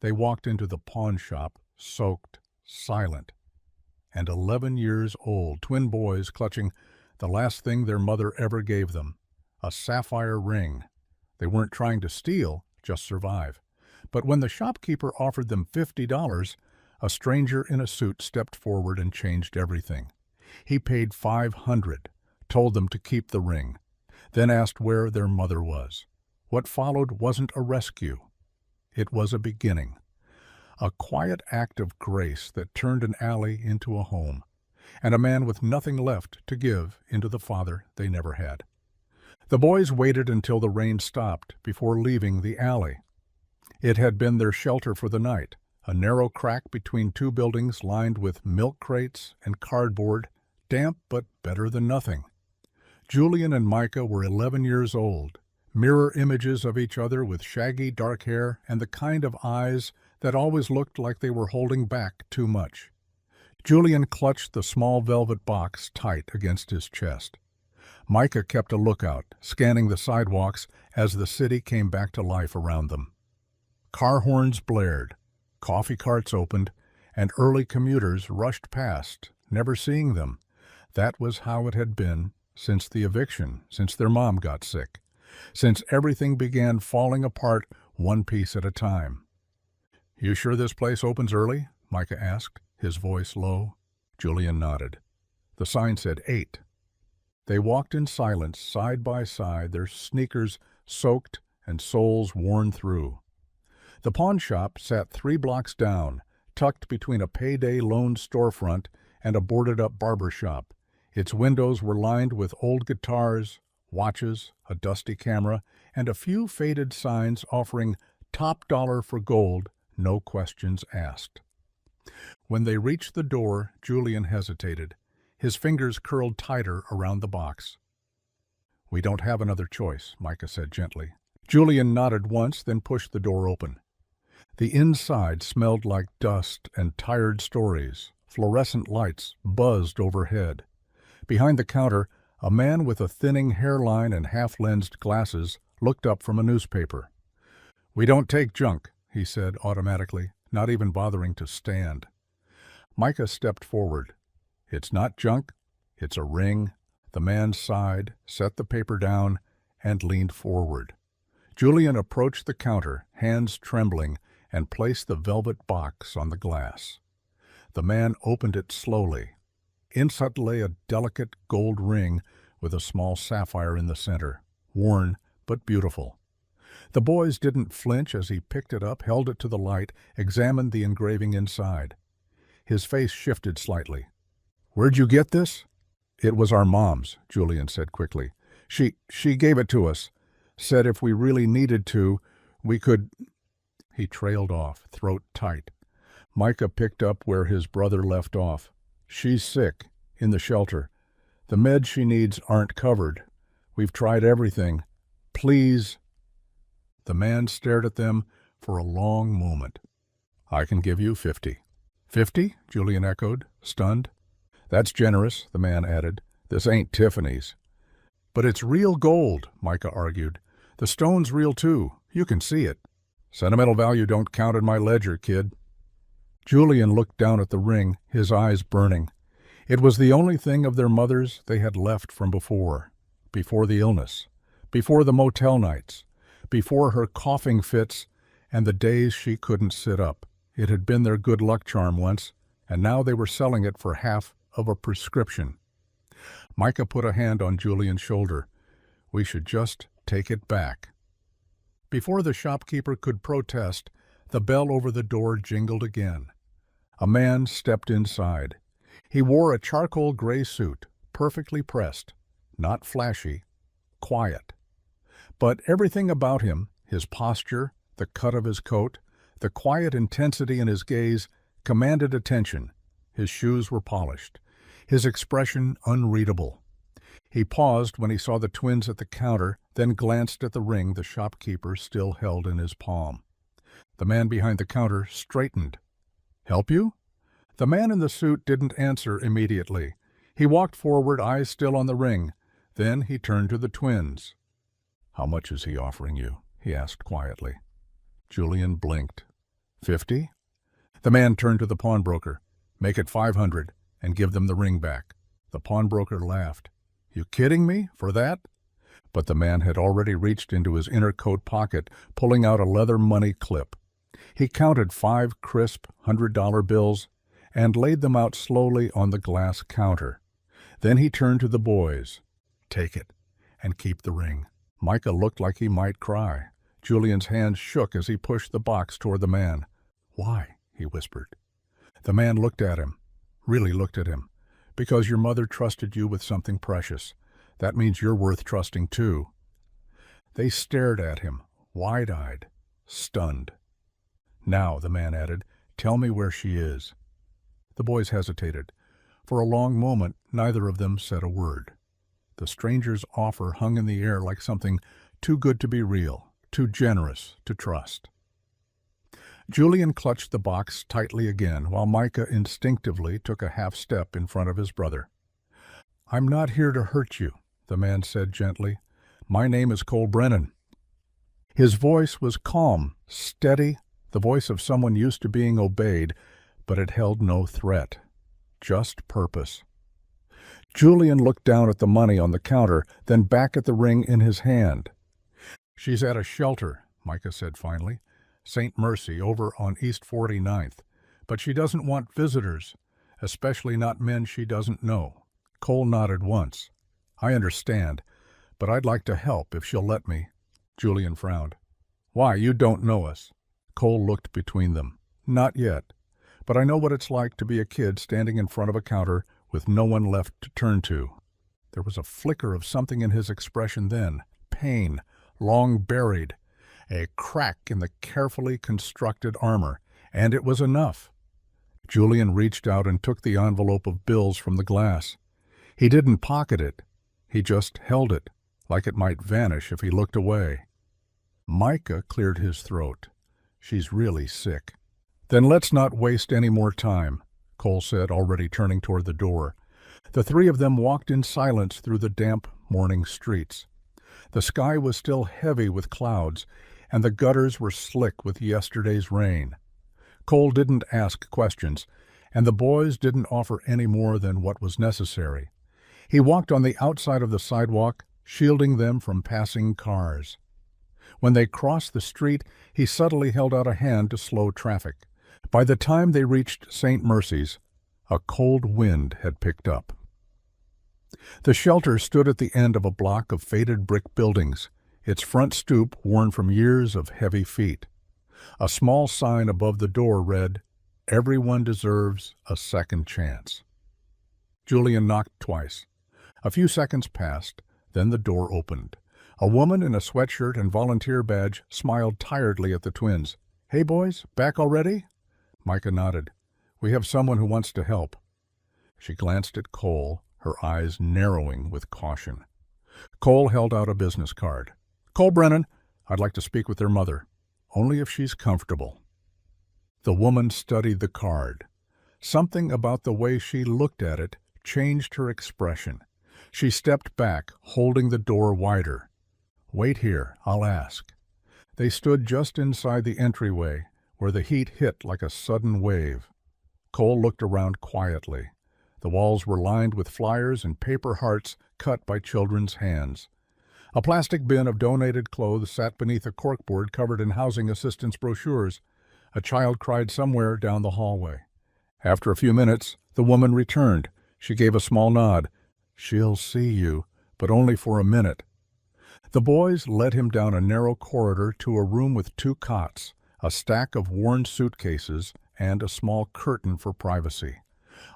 They walked into the pawn shop, soaked, silent, and 11 years old, twin boys clutching the last thing their mother ever gave them, a sapphire ring. They weren't trying to steal, just survive. But when the shopkeeper offered them $50, a stranger in a suit stepped forward and changed everything. He paid $500, told them to keep the ring, then asked where their mother was. What followed wasn't a rescue. It was a beginning. A quiet act of grace that turned an alley into a home, and a man with nothing left to give into the father they never had. The boys waited until the rain stopped before leaving the alley. It had been their shelter for the night, a narrow crack between two buildings lined with milk crates and cardboard, damp but better than nothing. Julian and Micah were 11 years old, mirror images of each other with shaggy dark hair and the kind of eyes that always looked like they were holding back too much. Julian clutched the small velvet box tight against his chest. Micah kept a lookout, scanning the sidewalks as the city came back to life around them. Car horns blared, coffee carts opened, and early commuters rushed past, never seeing them. That was how it had been since the eviction, since their mom got sick, since everything began falling apart one piece at a time. "You sure this place opens early?" Micah asked, his voice low. Julian nodded. The sign said 8. They walked in silence, side by side, their sneakers soaked and soles worn through. The pawn shop sat 3 blocks down, tucked between a payday loan storefront and a boarded-up barber shop. Its windows were lined with old guitars, watches, a dusty camera, and a few faded signs offering top dollar for gold, no questions asked. When they reached the door, Julian hesitated. His fingers curled tighter around the box. "We don't have another choice," Micah said gently. Julian nodded once, then pushed the door open. The inside smelled like dust and tired stories. Fluorescent lights buzzed overhead. Behind the counter, a man with a thinning hairline and half-lensed glasses looked up from a newspaper. "We don't take junk," he said automatically, not even bothering to stand. Micah stepped forward. "It's not junk, it's a ring." The man sighed, set the paper down, and leaned forward. Julian approached the counter, hands trembling, and placed the velvet box on the glass. The man opened it slowly. Inside lay a delicate gold ring with a small sapphire in the center, worn but beautiful. The boys didn't flinch as he picked it up, held it to the light, examined the engraving inside. His face shifted slightly. "Where'd you get this?" "It was our mom's," Julian said quickly. She gave it to us. Said if we really needed to, we could—" He trailed off, throat tight. Micah picked up where his brother left off. "She's sick, in the shelter. The meds she needs aren't covered. We've tried everything. Please." The man stared at them for a long moment. "I can give you 50. "50?" Julian echoed, stunned. "That's generous," the man added. "This ain't Tiffany's." "But it's real gold," Micah argued. "The stone's real too. You can see it." "Sentimental value don't count in my ledger, kid." Julian looked down at the ring, his eyes burning. It was the only thing of their mother's they had left from before the illness, before the motel nights, before her coughing fits and the days she couldn't sit up. It had been their good luck charm once, and now they were selling it for half of a prescription. Micah put a hand on Julian's shoulder. "We should just take it back." Before the shopkeeper could protest, the bell over the door jingled again. A man stepped inside. He wore a charcoal gray suit, perfectly pressed, not flashy, quiet. But everything about him, his posture, the cut of his coat, the quiet intensity in his gaze, commanded attention. His shoes were polished, his expression unreadable. He paused when he saw the twins at the counter, then glanced at the ring the shopkeeper still held in his palm. The man behind the counter straightened. "Help you?" The man in the suit didn't answer immediately. He walked forward, eyes still on the ring. Then he turned to the twins. "How much is he offering you?" he asked quietly. Julian blinked. 50? The man turned to the pawnbroker. Make it 500 and give them the ring back. The pawnbroker laughed. You kidding me? For that? But the man had already reached into his inner coat pocket, pulling out a leather money clip. He counted 5 crisp $100 bills and laid them out slowly on the glass counter. Then he turned to the boys. Take it and keep the ring. Micah looked like he might cry. Julian's hands shook as he pushed the box toward the man. Why? He whispered. The man looked at him, really looked at him. Because your mother trusted you with something precious. That means you're worth trusting too. They stared at him, wide-eyed, stunned. Now, the man added, tell me where she is. The boys hesitated. For a long moment, neither of them said a word. The stranger's offer hung in the air like something too good to be real, too generous to trust. Julian clutched the box tightly again, while Micah instinctively took a half step in front of his brother. I'm not here to hurt you, the man said gently. My name is Cole Brennan. His voice was calm, steady, the voice of someone used to being obeyed, but it held no threat, just purpose. Julian looked down at the money on the counter, then back at the ring in his hand. She's at a shelter, Micah said finally. St. Mercy, over on East 49th. But she doesn't want visitors, especially not men she doesn't know. Cole nodded once. I understand, but I'd like to help if she'll let me. Julian frowned. Why, you don't know us. Cole looked between them. Not yet, but I know what it's like to be a kid standing in front of a counter with no one left to turn to. There was a flicker of something in his expression then, pain, long buried, a crack in the carefully constructed armor, and it was enough. Julian reached out and took the envelope of bills from the glass. He didn't pocket it. He just held it, like it might vanish if he looked away. Micah cleared his throat. She's really sick. Then let's not waste any more time, Cole said, already turning toward the door. The three of them walked in silence through the damp morning streets. The sky was still heavy with clouds, and the gutters were slick with yesterday's rain. Cole didn't ask questions, and the boys didn't offer any more than what was necessary. He walked on the outside of the sidewalk, shielding them from passing cars. When they crossed the street, he subtly held out a hand to slow traffic. By the time they reached St. Mercy's, a cold wind had picked up. The shelter stood at the end of a block of faded brick buildings, its front stoop worn from years of heavy feet. A small sign above the door read, Everyone deserves a second chance. Julian knocked twice. A few seconds passed, then the door opened. A woman in a sweatshirt and volunteer badge smiled tiredly at the twins. Hey boys, back already? Micah nodded. We have someone who wants to help. She glanced at Cole, her eyes narrowing with caution. Cole held out a business card. Cole Brennan, I'd like to speak with their mother. Only if she's comfortable. The woman studied the card. Something about the way she looked at it changed her expression. She stepped back, holding the door wider. Wait here, I'll ask. They stood just inside the entryway, where the heat hit like a sudden wave. Cole looked around quietly. The walls were lined with flyers and paper hearts cut by children's hands. A plastic bin of donated clothes sat beneath a corkboard covered in housing assistance brochures. A child cried somewhere down the hallway. After a few minutes, the woman returned. She gave a small nod. She'll see you, but only for a minute. The boys led him down a narrow corridor to a room with 2 cots, a stack of worn suitcases, and a small curtain for privacy.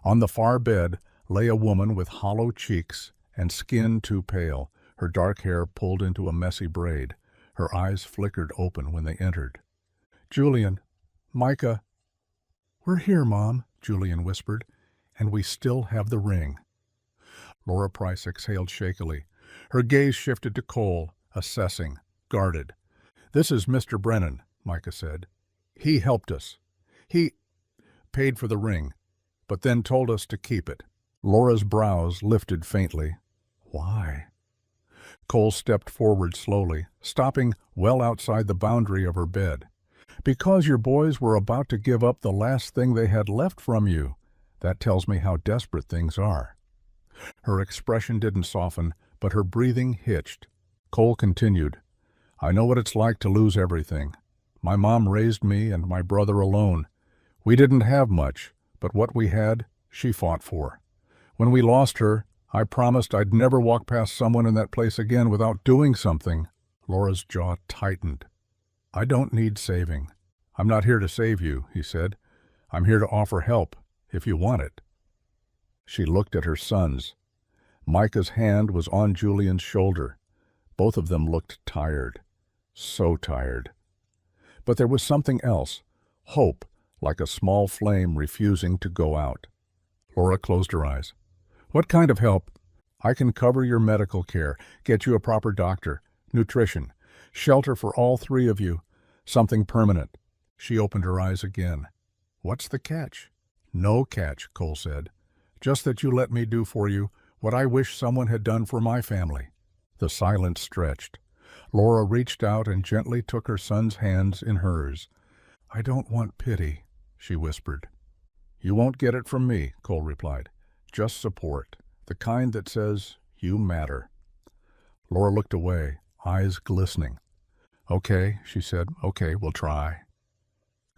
On the far bed lay a woman with hollow cheeks and skin too pale, her dark hair pulled into a messy braid. Her eyes flickered open when they entered. Julian, Micah. We're here, Mom, Julian whispered, and we still have the ring. Laura Price exhaled shakily. Her gaze shifted to Cole, assessing, guarded. This is Mr. Brennan, Micah said. He helped us. He paid for the ring, but then told us to keep it. Laura's brows lifted faintly. Why? Cole stepped forward slowly, stopping well outside the boundary of her bed. Because your boys were about to give up the last thing they had left from you. That tells me how desperate things are." Her expression didn't soften, but her breathing hitched. Cole continued, "I know what it's like to lose everything. My mom raised me and my brother alone. We didn't have much, but what we had, she fought for. When we lost her, I promised I'd never walk past someone in that place again without doing something." Laura's jaw tightened. "I don't need saving. I'm not here to save you," he said. "I'm here to offer help, if you want it." She looked at her sons. Micah's hand was on Julian's shoulder. Both of them looked tired. So tired. But there was something else. Hope, like a small flame refusing to go out. Laura closed her eyes. "What kind of help?" "I can cover your medical care, get you a proper doctor, nutrition, shelter for all three of you, something permanent." She opened her eyes again. "What's the catch?" "No catch," Cole said. "Just that you let me do for you what I wish someone had done for my family." The silence stretched. Laura reached out and gently took her son's hands in hers. "I don't want pity," she whispered. "You won't get it from me," Cole replied. "Just support, the kind that says, you matter." Laura looked away, eyes glistening. "Okay," she said. "Okay, we'll try."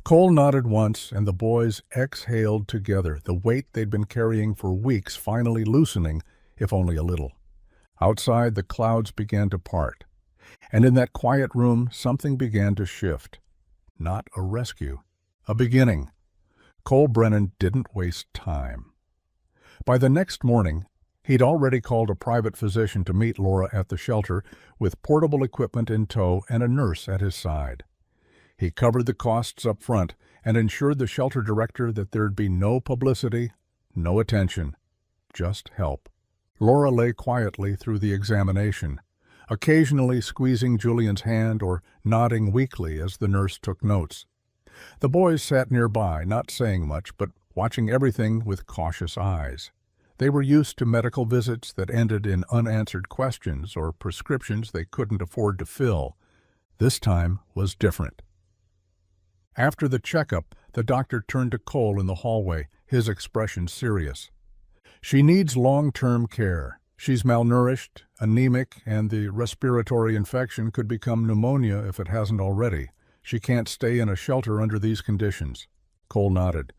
Cole nodded once, and the boys exhaled together, the weight they'd been carrying for weeks finally loosening, if only a little. Outside, the clouds began to part, and in that quiet room something began to shift. Not a rescue, a beginning. Cole Brennan didn't waste time. By the next morning, he'd already called a private physician to meet Laura at the shelter with portable equipment in tow and a nurse at his side. He covered the costs up front and ensured the shelter director that there'd be no publicity, no attention, just help. Laura lay quietly through the examination, occasionally squeezing Julian's hand or nodding weakly as the nurse took notes. The boys sat nearby, not saying much, but watching everything with cautious eyes. They were used to medical visits that ended in unanswered questions or prescriptions they couldn't afford to fill. This time was different. After the checkup, the doctor turned to Cole in the hallway, his expression serious. "She needs long-term care. She's malnourished, anemic, and the respiratory infection could become pneumonia if it hasn't already. She can't stay in a shelter under these conditions." Cole nodded.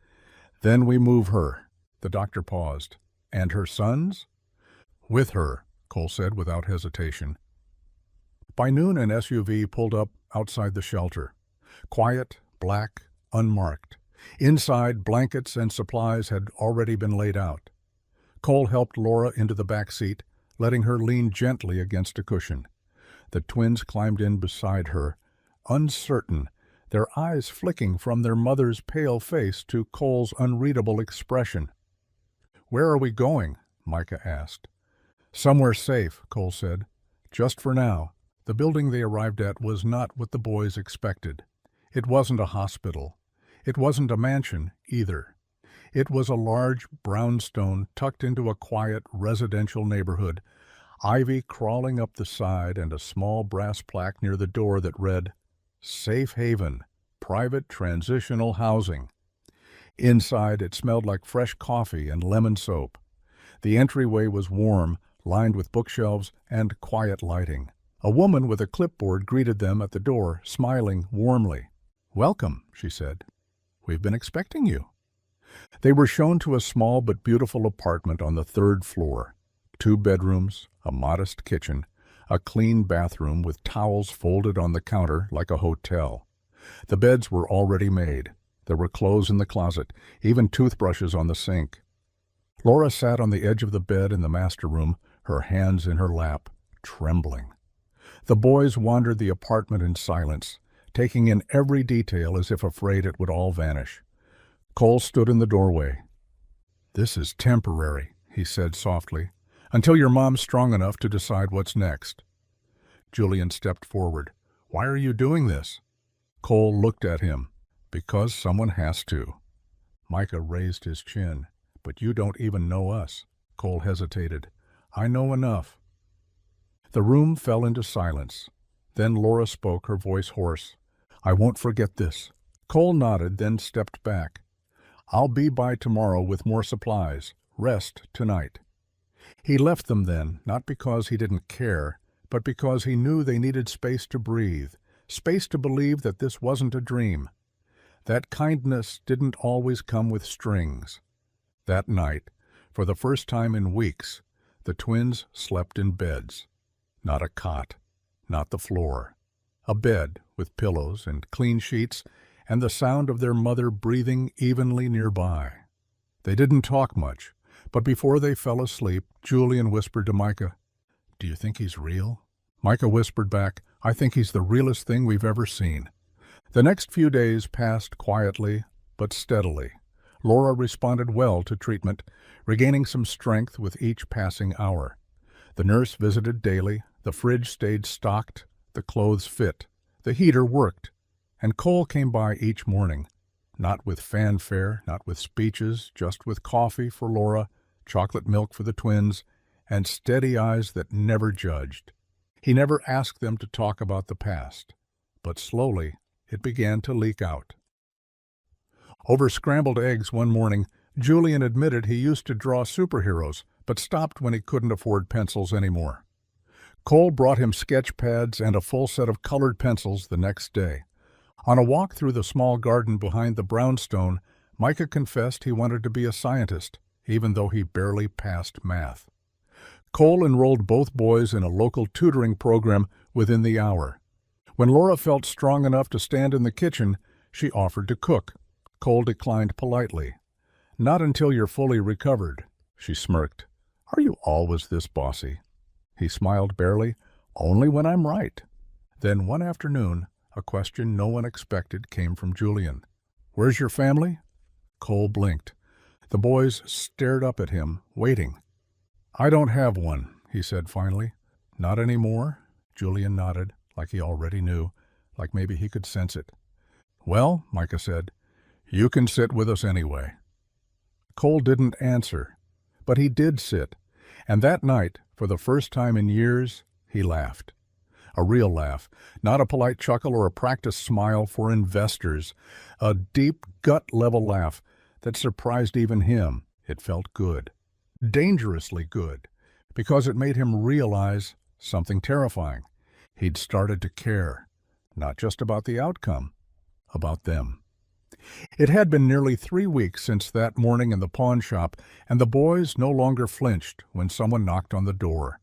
"Then we move her." The doctor paused. "And her sons?" "With her," Cole said without hesitation. By noon, an SUV pulled up outside the shelter. Quiet, black, unmarked. Inside, blankets and supplies had already been laid out. Cole helped Laura into the back seat, letting her lean gently against a cushion. The twins climbed in beside her, uncertain, their eyes flicking from their mother's pale face to Cole's unreadable expression. "Where are we going?" Micah asked. "Somewhere safe," Cole said. "Just for now." The building they arrived at was not what the boys expected. It wasn't a hospital. It wasn't a mansion, either. It was a large brownstone tucked into a quiet residential neighborhood, ivy crawling up the side and a small brass plaque near the door that read, "Safe Haven, Private Transitional Housing." Inside, it smelled like fresh coffee and lemon soap. The entryway was warm, lined with bookshelves and quiet lighting. A woman with a clipboard greeted them at the door, smiling warmly. "Welcome," she said. "We've been expecting you." They were shown to a small but beautiful apartment on the 3rd floor. 2 bedrooms, a modest kitchen, a clean bathroom with towels folded on the counter like a hotel. The beds were already made. There were clothes in the closet, even toothbrushes on the sink. Laura sat on the edge of the bed in the master room, her hands in her lap, trembling. The boys wandered the apartment in silence, taking in every detail as if afraid it would all vanish. Cole stood in the doorway. "This is temporary," he said softly, "until your mom's strong enough to decide what's next." Julian stepped forward. "Why are you doing this?" Cole looked at him. "Because someone has to." Micah raised his chin. "But you don't even know us." Cole hesitated. "I know enough." The room fell into silence. Then Laura spoke, her voice hoarse. I won't forget this." Cole nodded, then stepped back. "I'll be by tomorrow with more supplies. Rest tonight." He left them then, not because he didn't care, but because he knew they needed space to breathe, space to believe that this wasn't a dream. That kindness didn't always come with strings. That night, for the first time in weeks, the twins slept in beds. Not a cot, not the floor. A bed with pillows and clean sheets and the sound of their mother breathing evenly nearby. They didn't talk much, but before they fell asleep, Julian whispered to Micah, "Do you think he's real?" Micah whispered back, "I think he's the realest thing we've ever seen." The next few days passed quietly but steadily. Laura responded well to treatment, regaining some strength with each passing hour. The nurse visited daily, the fridge stayed stocked, the clothes fit, the heater worked, and Cole came by each morning, not with fanfare, not with speeches, just with coffee for Laura, chocolate milk for the twins, and steady eyes that never judged. He never asked them to talk about the past, but slowly it began to leak out. Over scrambled eggs one morning, Julian admitted he used to draw superheroes, but stopped when he couldn't afford pencils anymore. Cole brought him sketch pads and a full set of colored pencils the next day. On a walk through the small garden behind the brownstone, Micah confessed he wanted to be a scientist, even though he barely passed math. Cole enrolled both boys in a local tutoring program within the hour. When Laura felt strong enough to stand in the kitchen, she offered to cook. Cole declined politely. "Not until you're fully recovered," she smirked. "Are you always this bossy?" He smiled barely. "Only when I'm right." Then one afternoon, a question no one expected came from Julian. "Where's your family?" Cole blinked. The boys stared up at him, waiting. "I don't have one," he said finally. "Not anymore?" Julian nodded, like he already knew, like maybe he could sense it. "Well," Micah said, "you can sit with us anyway." Cole didn't answer, but he did sit, and that night, for the first time in years, he laughed. A real laugh, not a polite chuckle or a practiced smile for investors. A deep, gut-level laugh that surprised even him. It felt good. Dangerously good, because it made him realize something terrifying. He'd started to care, not just about the outcome, about them. It had been nearly 3 weeks since that morning in the pawn shop, and the boys no longer flinched when someone knocked on the door.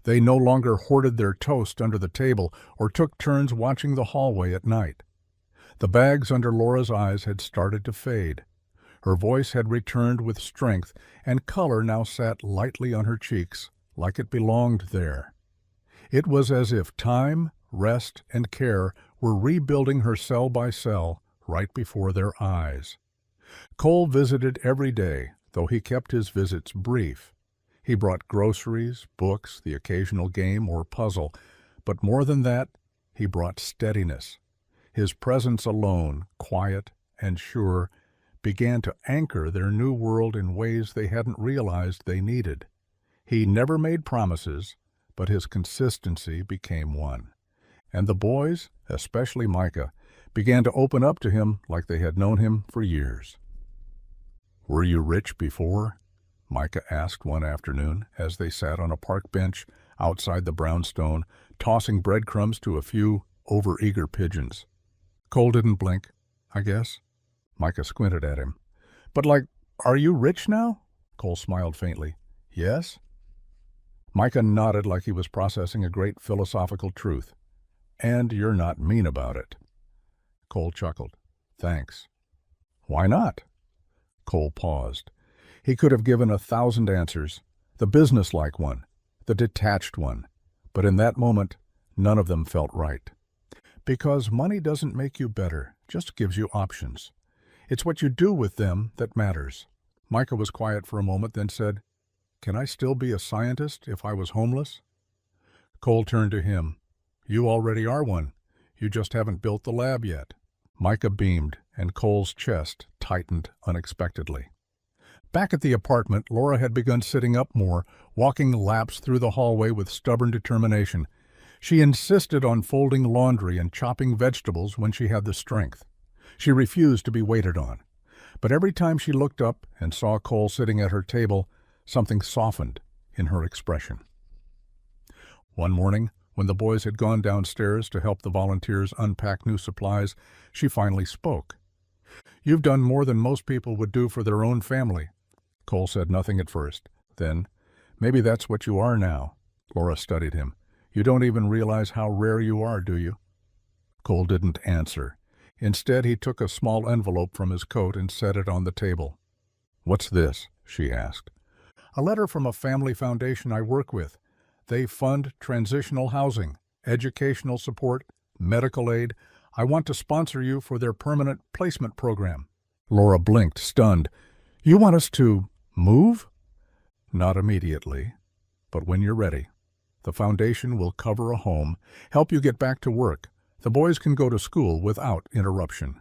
They no longer hoarded their toast under the table or took turns watching the hallway at night. The bags under Laura's eyes had started to fade. Her voice had returned with strength, and color now sat lightly on her cheeks, like it belonged there. It was as if time, rest, and care were rebuilding her cell by cell right before their eyes. Cole visited every day, though he kept his visits brief. He brought groceries, books, the occasional game or puzzle, but more than that, he brought steadiness. His presence alone, quiet and sure, began to anchor their new world in ways they hadn't realized they needed. He never made promises, but his consistency became one. And the boys, especially Micah, began to open up to him like they had known him for years. "Were you rich before?" Micah asked one afternoon as they sat on a park bench outside the brownstone, tossing breadcrumbs to a few overeager pigeons. Cole didn't blink. "I guess." Micah squinted at him. "But are you rich now?" Cole smiled faintly. "Yes?" Micah nodded like he was processing a great philosophical truth. "And you're not mean about it." Cole chuckled. "Thanks." "Why not?" Cole paused. He could have given 1,000 answers, the businesslike one, the detached one, but in that moment, none of them felt right. Because money doesn't make you better, just gives you options. It's what you do with them that matters. Micah was quiet for a moment, then said, "Can I still be a scientist if I was homeless?" Cole turned to him. "You already are one. You just haven't built the lab yet." Micah beamed, and Cole's chest tightened unexpectedly. Back at the apartment, Laura had begun sitting up more, walking laps through the hallway with stubborn determination. She insisted on folding laundry and chopping vegetables when she had the strength. She refused to be waited on. But every time she looked up and saw Cole sitting at her table, something softened in her expression. One morning, when the boys had gone downstairs to help the volunteers unpack new supplies, she finally spoke. "You've done more than most people would do for their own family." Cole said nothing at first. Then, "Maybe that's what you are now." Laura studied him. "You don't even realize how rare you are, do you?" Cole didn't answer. Instead, he took a small envelope from his coat and set it on the table. "What's this?" she asked. "A letter from a family foundation I work with. They fund transitional housing, educational support, medical aid. I want to sponsor you for their permanent placement program." Laura blinked, stunned. "You want us to move?" "Not immediately, but when you're ready. The foundation will cover a home, help you get back to work. The boys can go to school without interruption."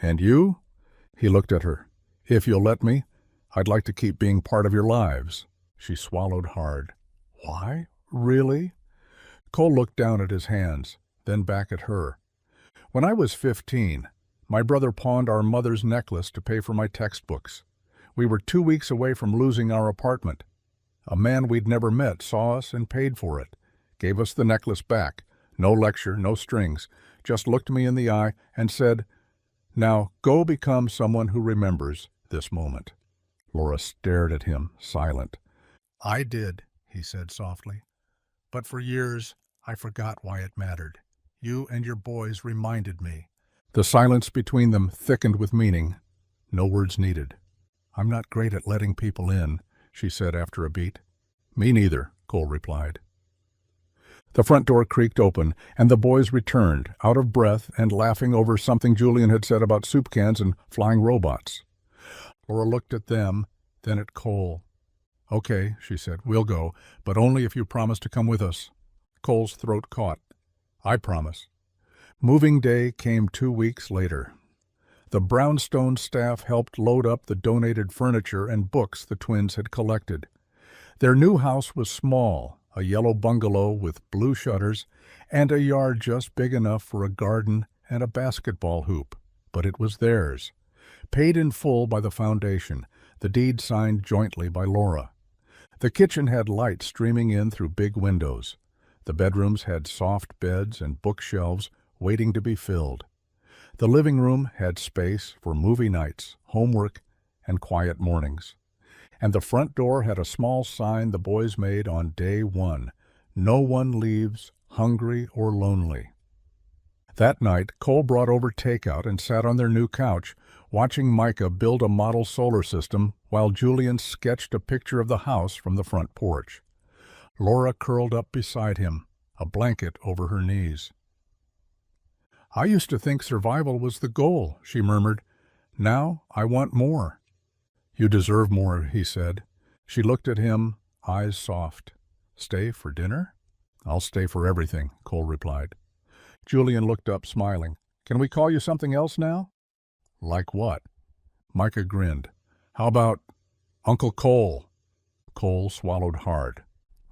"And you?" He looked at her. "If you'll let me, I'd like to keep being part of your lives." She swallowed hard. "Why? Really?" Cole looked down at his hands, then back at her. "When I was 15, my brother pawned our mother's necklace to pay for my textbooks. We were 2 weeks away from losing our apartment. A man we'd never met saw us and paid for it, gave us the necklace back. No lecture, no strings, just looked me in the eye and said, 'Now go become someone who remembers this moment.'" Laura stared at him, silent. "I did," he said softly. "But for years, I forgot why it mattered. You and your boys reminded me." The silence between them thickened with meaning. No words needed. "I'm not great at letting people in," she said after a beat. "Me neither," Cole replied. The front door creaked open, and the boys returned, out of breath and laughing over something Julian had said about soup cans and flying robots. Laura looked at them, then at Cole. "Okay," she said, "we'll go, but only if you promise to come with us." Cole's throat caught. "I promise." Moving day came 2 weeks later. The Brownstone staff helped load up the donated furniture and books the twins had collected. Their new house was small, a yellow bungalow with blue shutters, and a yard just big enough for a garden and a basketball hoop. But it was theirs. Paid in full by the foundation, the deed signed jointly by Laura. The kitchen had light streaming in through big windows. The bedrooms had soft beds and bookshelves waiting to be filled. The living room had space for movie nights, homework, and quiet mornings. And the front door had a small sign the boys made on day one: "No one leaves hungry or lonely." That night, Cole brought over takeout and sat on their new couch, watching Micah build a model solar system while Julian sketched a picture of the house from the front porch. Laura curled up beside him, a blanket over her knees. "I used to think survival was the goal," she murmured. "Now I want more." "You deserve more," he said. She looked at him, eyes soft. "Stay for dinner?" "I'll stay for everything," Cole replied. Julian looked up, smiling. "Can we call you something else now?" "Like what?" Micah grinned. "How about Uncle Cole?" Cole swallowed hard.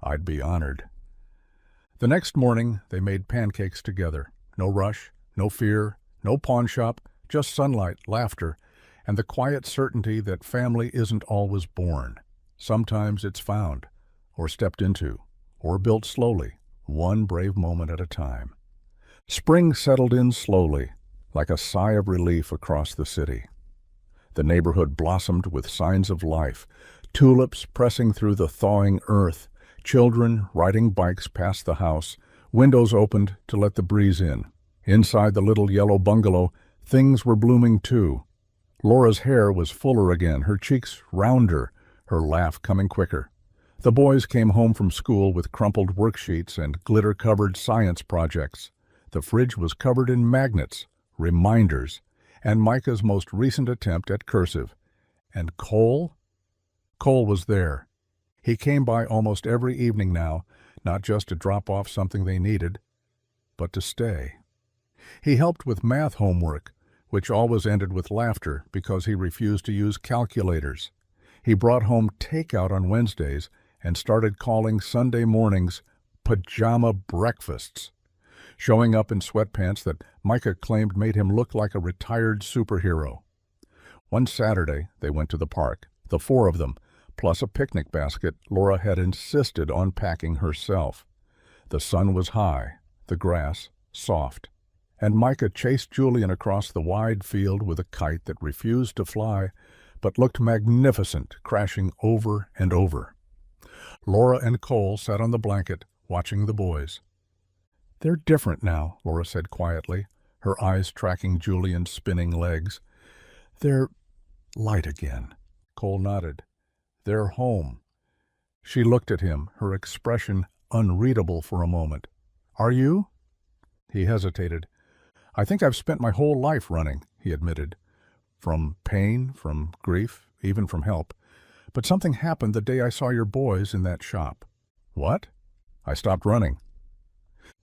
"I'd be honored." The next morning they made pancakes together. No rush, no fear, no pawnshop, just sunlight, laughter, and the quiet certainty that family isn't always born. Sometimes it's found, or stepped into, or built slowly, one brave moment at a time. Spring settled in slowly, like a sigh of relief across the city. The neighborhood blossomed with signs of life, tulips pressing through the thawing earth, children riding bikes past the house, windows opened to let the breeze in. Inside the little yellow bungalow, things were blooming too. Laura's hair was fuller again, her cheeks rounder, her laugh coming quicker. The boys came home from school with crumpled worksheets and glitter-covered science projects. The fridge was covered in magnets, reminders, and Micah's most recent attempt at cursive. And Cole? Cole was there. He came by almost every evening now, not just to drop off something they needed, but to stay. He helped with math homework, which always ended with laughter because he refused to use calculators. He brought home takeout on Wednesdays and started calling Sunday mornings pajama breakfasts, showing up in sweatpants that Micah claimed made him look like a retired superhero. One Saturday, they went to the park, the four of them, plus a picnic basket Laura had insisted on packing herself. The sun was high, the grass soft, and Micah chased Julian across the wide field with a kite that refused to fly, but looked magnificent, crashing over and over. Laura and Cole sat on the blanket, watching the boys. "They're different now," Laura said quietly, her eyes tracking Julian's spinning legs. "They're light again." Cole nodded. "They're home." She looked at him, her expression unreadable for a moment. "Are you?" He hesitated. "I think I've spent my whole life running," he admitted. "From pain, from grief, even from help. But something happened the day I saw your boys in that shop." "What?" "I stopped running."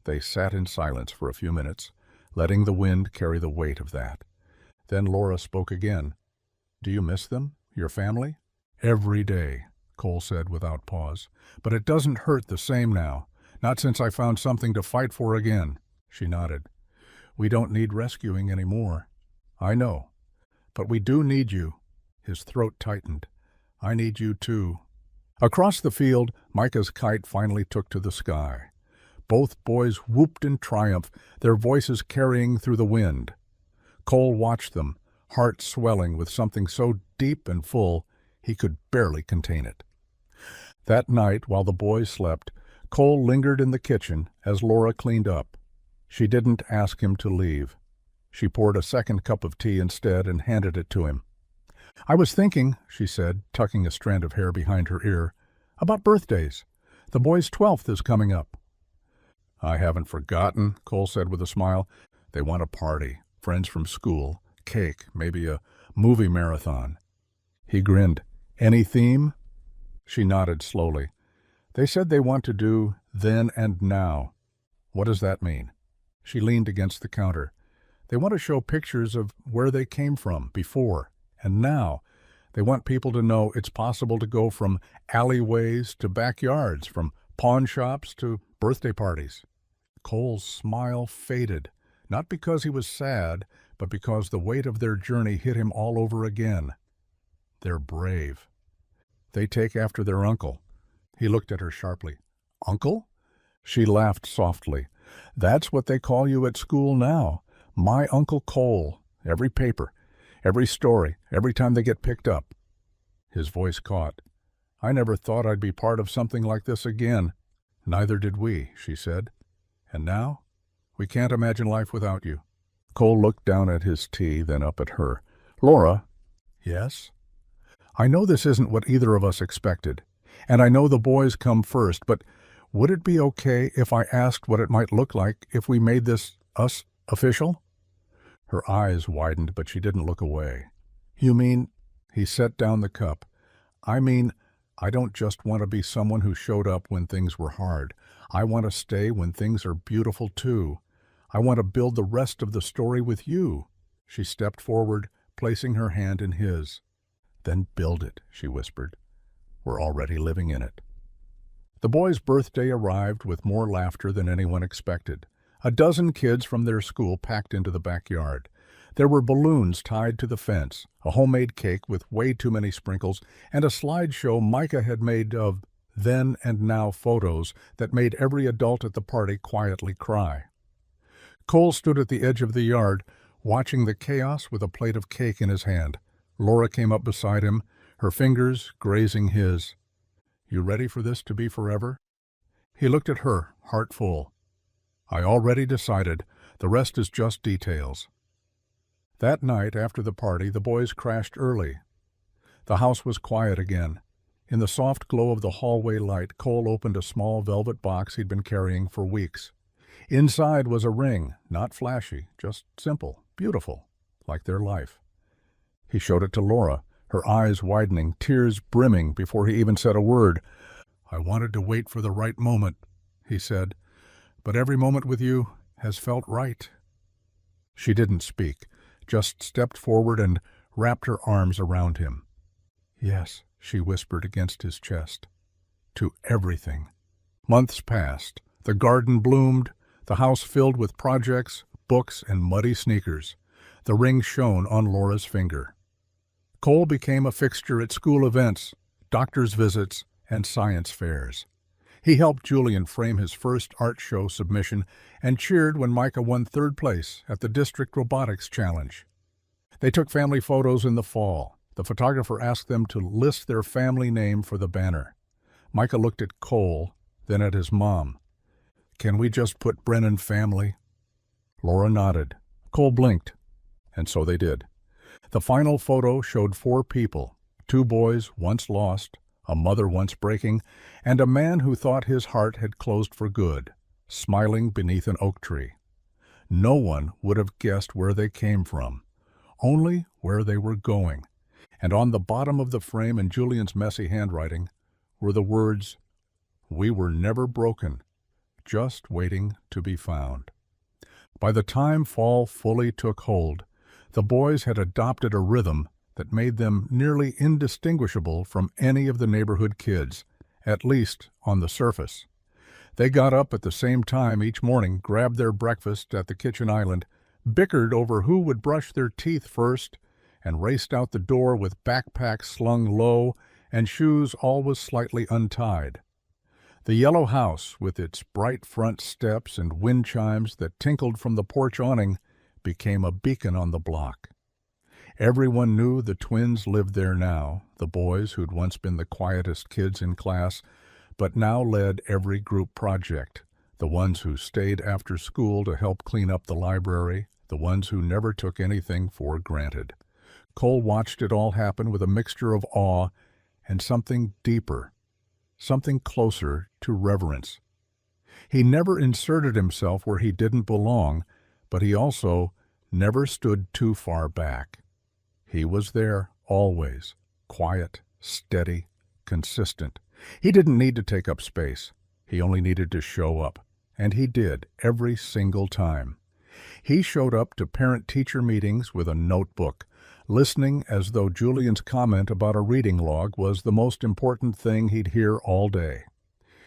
They sat in silence for a few minutes, letting the wind carry the weight of that. Then Laura spoke again. "Do you miss them, your family?" "Every day," Cole said without pause. "But it doesn't hurt the same now. Not since I found something to fight for again." She nodded. "We don't need rescuing anymore." "I know. But we do need you." His throat tightened. "I need you too." Across the field, Micah's kite finally took to the sky. Both boys whooped in triumph, their voices carrying through the wind. Cole watched them, heart swelling with something so deep and full he could barely contain it. That night, while the boys slept, Cole lingered in the kitchen as Laura cleaned up. She didn't ask him to leave. She poured a second cup of tea instead and handed it to him. "I was thinking," she said, tucking a strand of hair behind her ear, "about birthdays. The boy's 12th is coming up." "I haven't forgotten," Cole said with a smile. "They want a party, friends from school, cake, maybe a movie marathon." He grinned. "Any theme?" She nodded slowly. "They said they want to do then and now." "What does that mean?" She leaned against the counter. "They want to show pictures of where they came from before and now. They want people to know it's possible to go from alleyways to backyards, from pawn shops to birthday parties." Cole's smile faded, not because he was sad, but because the weight of their journey hit him all over again. "They're brave. They take after their uncle." He looked at her sharply. "Uncle?" She laughed softly. "That's what they call you at school now. My Uncle Cole. Every paper, every story, every time they get picked up." His voice caught. "I never thought I'd be part of something like this again." "Neither did we," she said. "And now? We can't imagine life without you." Cole looked down at his tea, then up at her. "Laura." "Yes?" "I know this isn't what either of us expected, and I know the boys come first, but would it be okay if I asked what it might look like if we made this us official?" Her eyes widened, but she didn't look away. "You mean—" He set down the cup. "I mean, I don't just want to be someone who showed up when things were hard. I want to stay when things are beautiful too. I want to build the rest of the story with you." She stepped forward, placing her hand in his. "Then build it," she whispered. "We're already living in it." The boy's birthday arrived with more laughter than anyone expected. A dozen kids from their school packed into the backyard. There were balloons tied to the fence, a homemade cake with way too many sprinkles, and a slideshow Micah had made of then and now photos that made every adult at the party quietly cry. Cole stood at the edge of the yard, watching the chaos with a plate of cake in his hand. Laura came up beside him, her fingers grazing his. "You ready for this to be forever?" He looked at her, heart full. "I already decided. The rest is just details." That night, after the party, the boys crashed early. The house was quiet again. In the soft glow of the hallway light, Cole opened a small velvet box he'd been carrying for weeks. Inside was a ring, not flashy, just simple, beautiful, like their life. He showed it to Laura, her eyes widening, tears brimming before he even said a word. "I wanted to wait for the right moment," he said, "but every moment with you has felt right." She didn't speak, just stepped forward and wrapped her arms around him. "Yes," she whispered against his chest. "To everything." Months passed. The garden bloomed, the house filled with projects, books, and muddy sneakers. The ring shone on Laura's finger. Cole became a fixture at school events, doctor's visits, and science fairs. He helped Julian frame his first art show submission and cheered when Micah won third place at the District Robotics Challenge. They took family photos in the fall. The photographer asked them to list their family name for the banner. Micah looked at Cole, then at his mom. "Can we just put Brennan family?" Laura nodded. Cole blinked, and so they did. The final photo showed 4 people, 2 boys once lost, a mother once breaking, and a man who thought his heart had closed for good, smiling beneath an oak tree. No one would have guessed where they came from, only where they were going. And on the bottom of the frame in Julian's messy handwriting were the words, "We were never broken, just waiting to be found." By the time fall fully took hold, the boys had adopted a rhythm that made them nearly indistinguishable from any of the neighborhood kids, at least on the surface. They got up at the same time each morning, grabbed their breakfast at the kitchen island, bickered over who would brush their teeth first, and raced out the door with backpacks slung low and shoes always slightly untied. The yellow house, with its bright front steps and wind chimes that tinkled from the porch awning, became a beacon on the block. Everyone knew the twins lived there now, the boys who'd once been the quietest kids in class, but now led every group project, the ones who stayed after school to help clean up the library, the ones who never took anything for granted. Cole watched it all happen with a mixture of awe and something deeper, something closer to reverence. He never inserted himself where he didn't belong, but he also never stood too far back. He was there, always, quiet, steady, consistent. He didn't need to take up space. He only needed to show up. And he did, every single time. He showed up to parent-teacher meetings with a notebook, listening as though Julian's comment about a reading log was the most important thing he'd hear all day.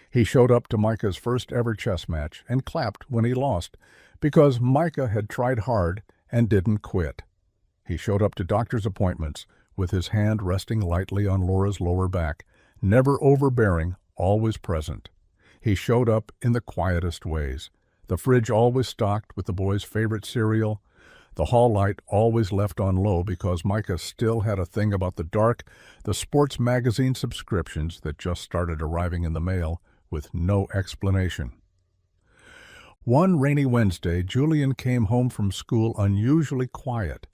He showed up to Micah's first ever chess match and clapped when he lost, because Micah had tried hard and didn't quit. He showed up to doctor's appointments with his hand resting lightly on Laura's lower back, never overbearing, always present. He showed up in the quietest ways. The fridge always stocked with the boys' favorite cereal, the hall light always left on low because Micah still had a thing about the dark, the sports magazine subscriptions that just started arriving in the mail with no explanation. One rainy Wednesday, Julian came home from school unusually quiet.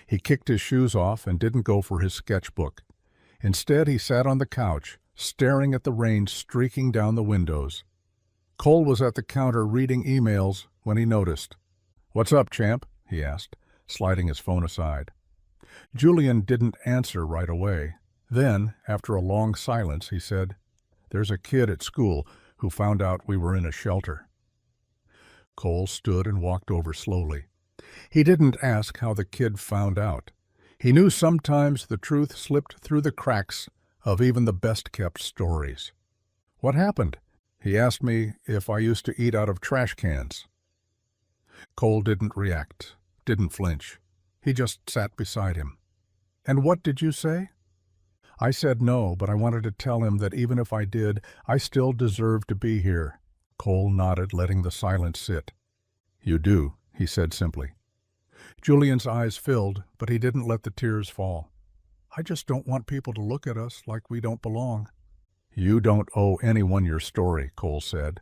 He kicked his shoes off and didn't go for his sketchbook. Instead, he sat on the couch, staring at the rain streaking down the windows. Cole was at the counter reading emails when he noticed. "What's up, champ?" he asked, sliding his phone aside. Julian didn't answer right away. Then, after a long silence, he said, "There's a kid at school who found out we were in a shelter." Cole stood and walked over slowly. He didn't ask how the kid found out. He knew sometimes the truth slipped through the cracks of even the best-kept stories. "What happened?" He asked me if I used to eat out of trash cans. Cole didn't react, didn't flinch. He just sat beside him. "And what did you say?" I said no, but I wanted to tell him that even if I did, I still deserved to be here. Cole nodded, letting the silence sit. "You do," he said simply. Julian's eyes filled, but he didn't let the tears fall. "I just don't want people to look at us like we don't belong." "You don't owe anyone your story," Cole said.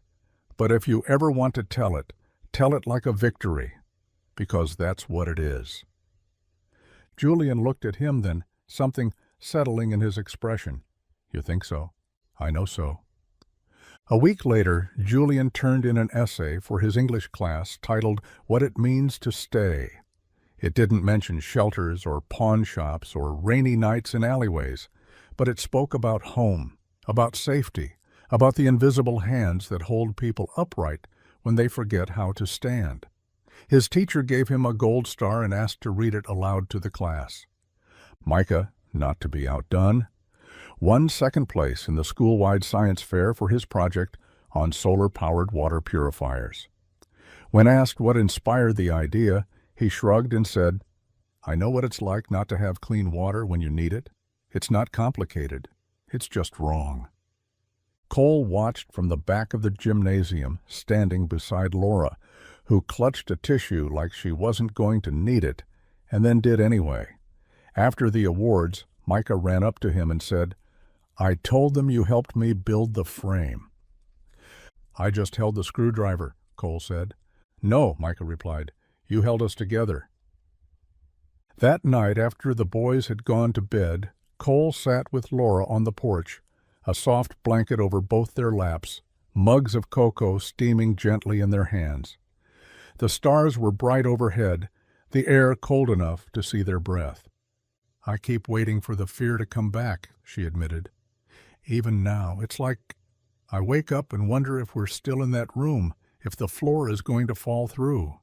"But if you ever want to tell it like a victory, because that's what it is." Julian looked at him then, something settling in his expression. "You think so? I know so." A week later, Julian turned in an essay for his English class titled "What It Means to Stay." It didn't mention shelters or pawn shops or rainy nights in alleyways, but it spoke about home, about safety, about the invisible hands that hold people upright when they forget how to stand. His teacher gave him a gold star and asked to read it aloud to the class. Micah, not to be outdone, won second place in the school-wide science fair for his project on solar-powered water purifiers. When asked what inspired the idea, he shrugged and said, "I know what it's like not to have clean water when you need it. It's not complicated. It's just wrong." Cole watched from the back of the gymnasium, standing beside Laura, who clutched a tissue like she wasn't going to need it, and then did anyway. After the awards, Micah ran up to him and said, "I told them you helped me build the frame." "I just held the screwdriver," Cole said. "No," Micah replied. "You held us together." That night, after the boys had gone to bed, Cole sat with Laura on the porch, a soft blanket over both their laps, mugs of cocoa steaming gently in their hands. The stars were bright overhead, the air cold enough to see their breath. "I keep waiting for the fear to come back," she admitted. "Even now, it's like I wake up and wonder if we're still in that room, if the floor is going to fall through."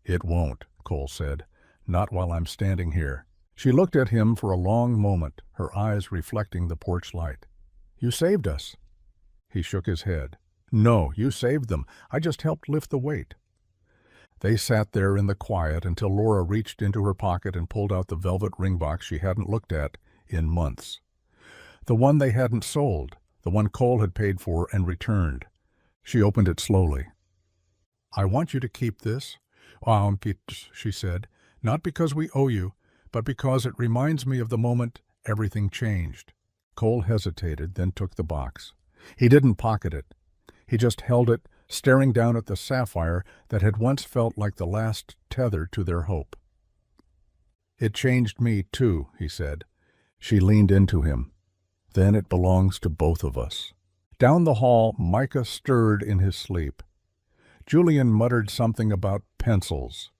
"It won't," Cole said. "Not while I'm standing here." She looked at him for a long moment, her eyes reflecting the porch light. "You saved us." He shook his head. "No, you saved them. I just helped lift the weight." They sat there in the quiet until Laura reached into her pocket and pulled out the velvet ring box she hadn't looked at in months. The one they hadn't sold, the one Cole had paid for and returned. She opened it slowly. "I want you to keep this," she said, "not because we owe you, but because it reminds me of the moment everything changed." Cole hesitated, then took the box. He didn't pocket it. He just held it, staring down at the sapphire that had once felt like the last tether to their hope. "It changed me, too," he said. She leaned into him. "Then it belongs to both of us." Down the hall, Micah stirred in his sleep. Julian muttered something about pencils.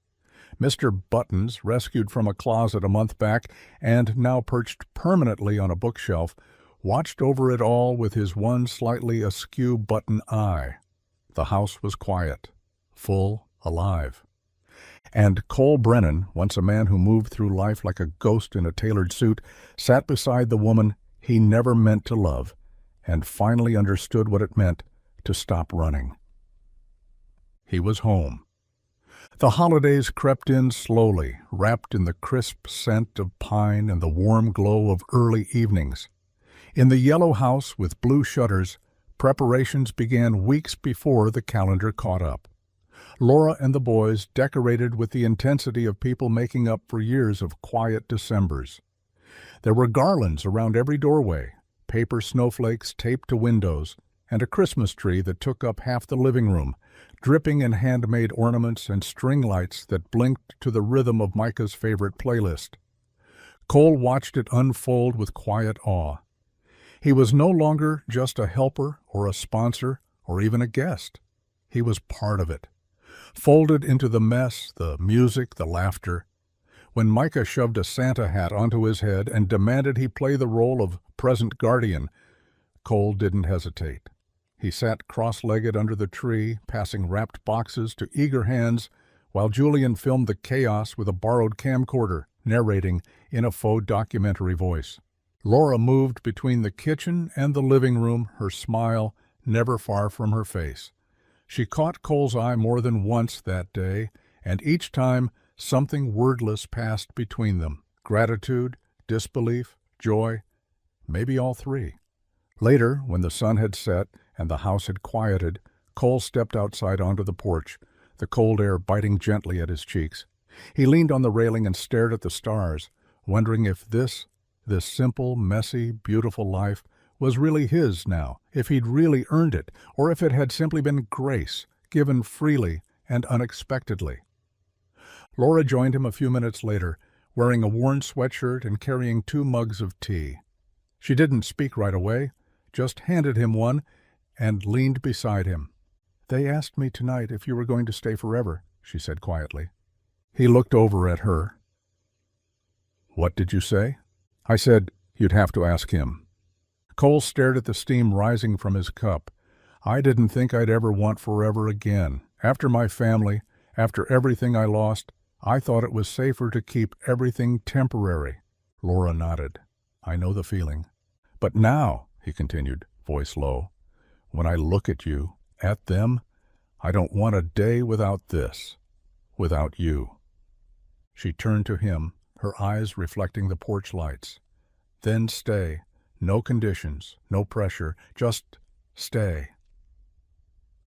Mr. Buttons, rescued from a closet a month back and now perched permanently on a bookshelf, watched over it all with his one slightly askew button eye. The house was quiet, full, alive. And Cole Brennan, once a man who moved through life like a ghost in a tailored suit, sat beside the woman he never meant to love and finally understood what it meant to stop running. He was home. The holidays crept in slowly, wrapped in the crisp scent of pine and the warm glow of early evenings. In the yellow house with blue shutters, preparations began weeks before the calendar caught up. Laura and the boys decorated with the intensity of people making up for years of quiet Decembers. There were garlands around every doorway, paper snowflakes taped to windows, and a Christmas tree that took up half the living room, dripping in handmade ornaments and string lights that blinked to the rhythm of Micah's favorite playlist. Cole watched it unfold with quiet awe. He was no longer just a helper or a sponsor or even a guest. He was part of it, folded into the mess, the music, the laughter. When Micah shoved a Santa hat onto his head and demanded he play the role of present guardian, Cole didn't hesitate. He sat cross-legged under the tree, passing wrapped boxes to eager hands, while Julian filmed the chaos with a borrowed camcorder, narrating in a faux documentary voice. Laura moved between the kitchen and the living room, her smile never far from her face. She caught Cole's eye more than once that day, and each time something wordless passed between them. Gratitude, disbelief, joy, maybe all three. Later, when the sun had set and the house had quieted, Cole stepped outside onto the porch, the cold air biting gently at his cheeks. He leaned on the railing and stared at the stars, wondering if this simple, messy, beautiful life was really his now, if he'd really earned it, or if it had simply been grace, given freely and unexpectedly. Laura joined him a few minutes later, wearing a worn sweatshirt and carrying 2 mugs of tea. She didn't speak right away, just handed him one and leaned beside him. "They asked me tonight if you were going to stay forever," she said quietly. He looked over at her. "What did you say?" "I said you'd have to ask him." Cole stared at the steam rising from his cup. "I didn't think I'd ever want forever again. After my family, after everything I lost, I thought it was safer to keep everything temporary." Laura nodded. "I know the feeling." "But now," he continued, voice low, When I look at you, at them, I don't want a day without this, without you." She turned to him, her eyes reflecting the porch lights. "Then stay. No conditions, no pressure, just stay."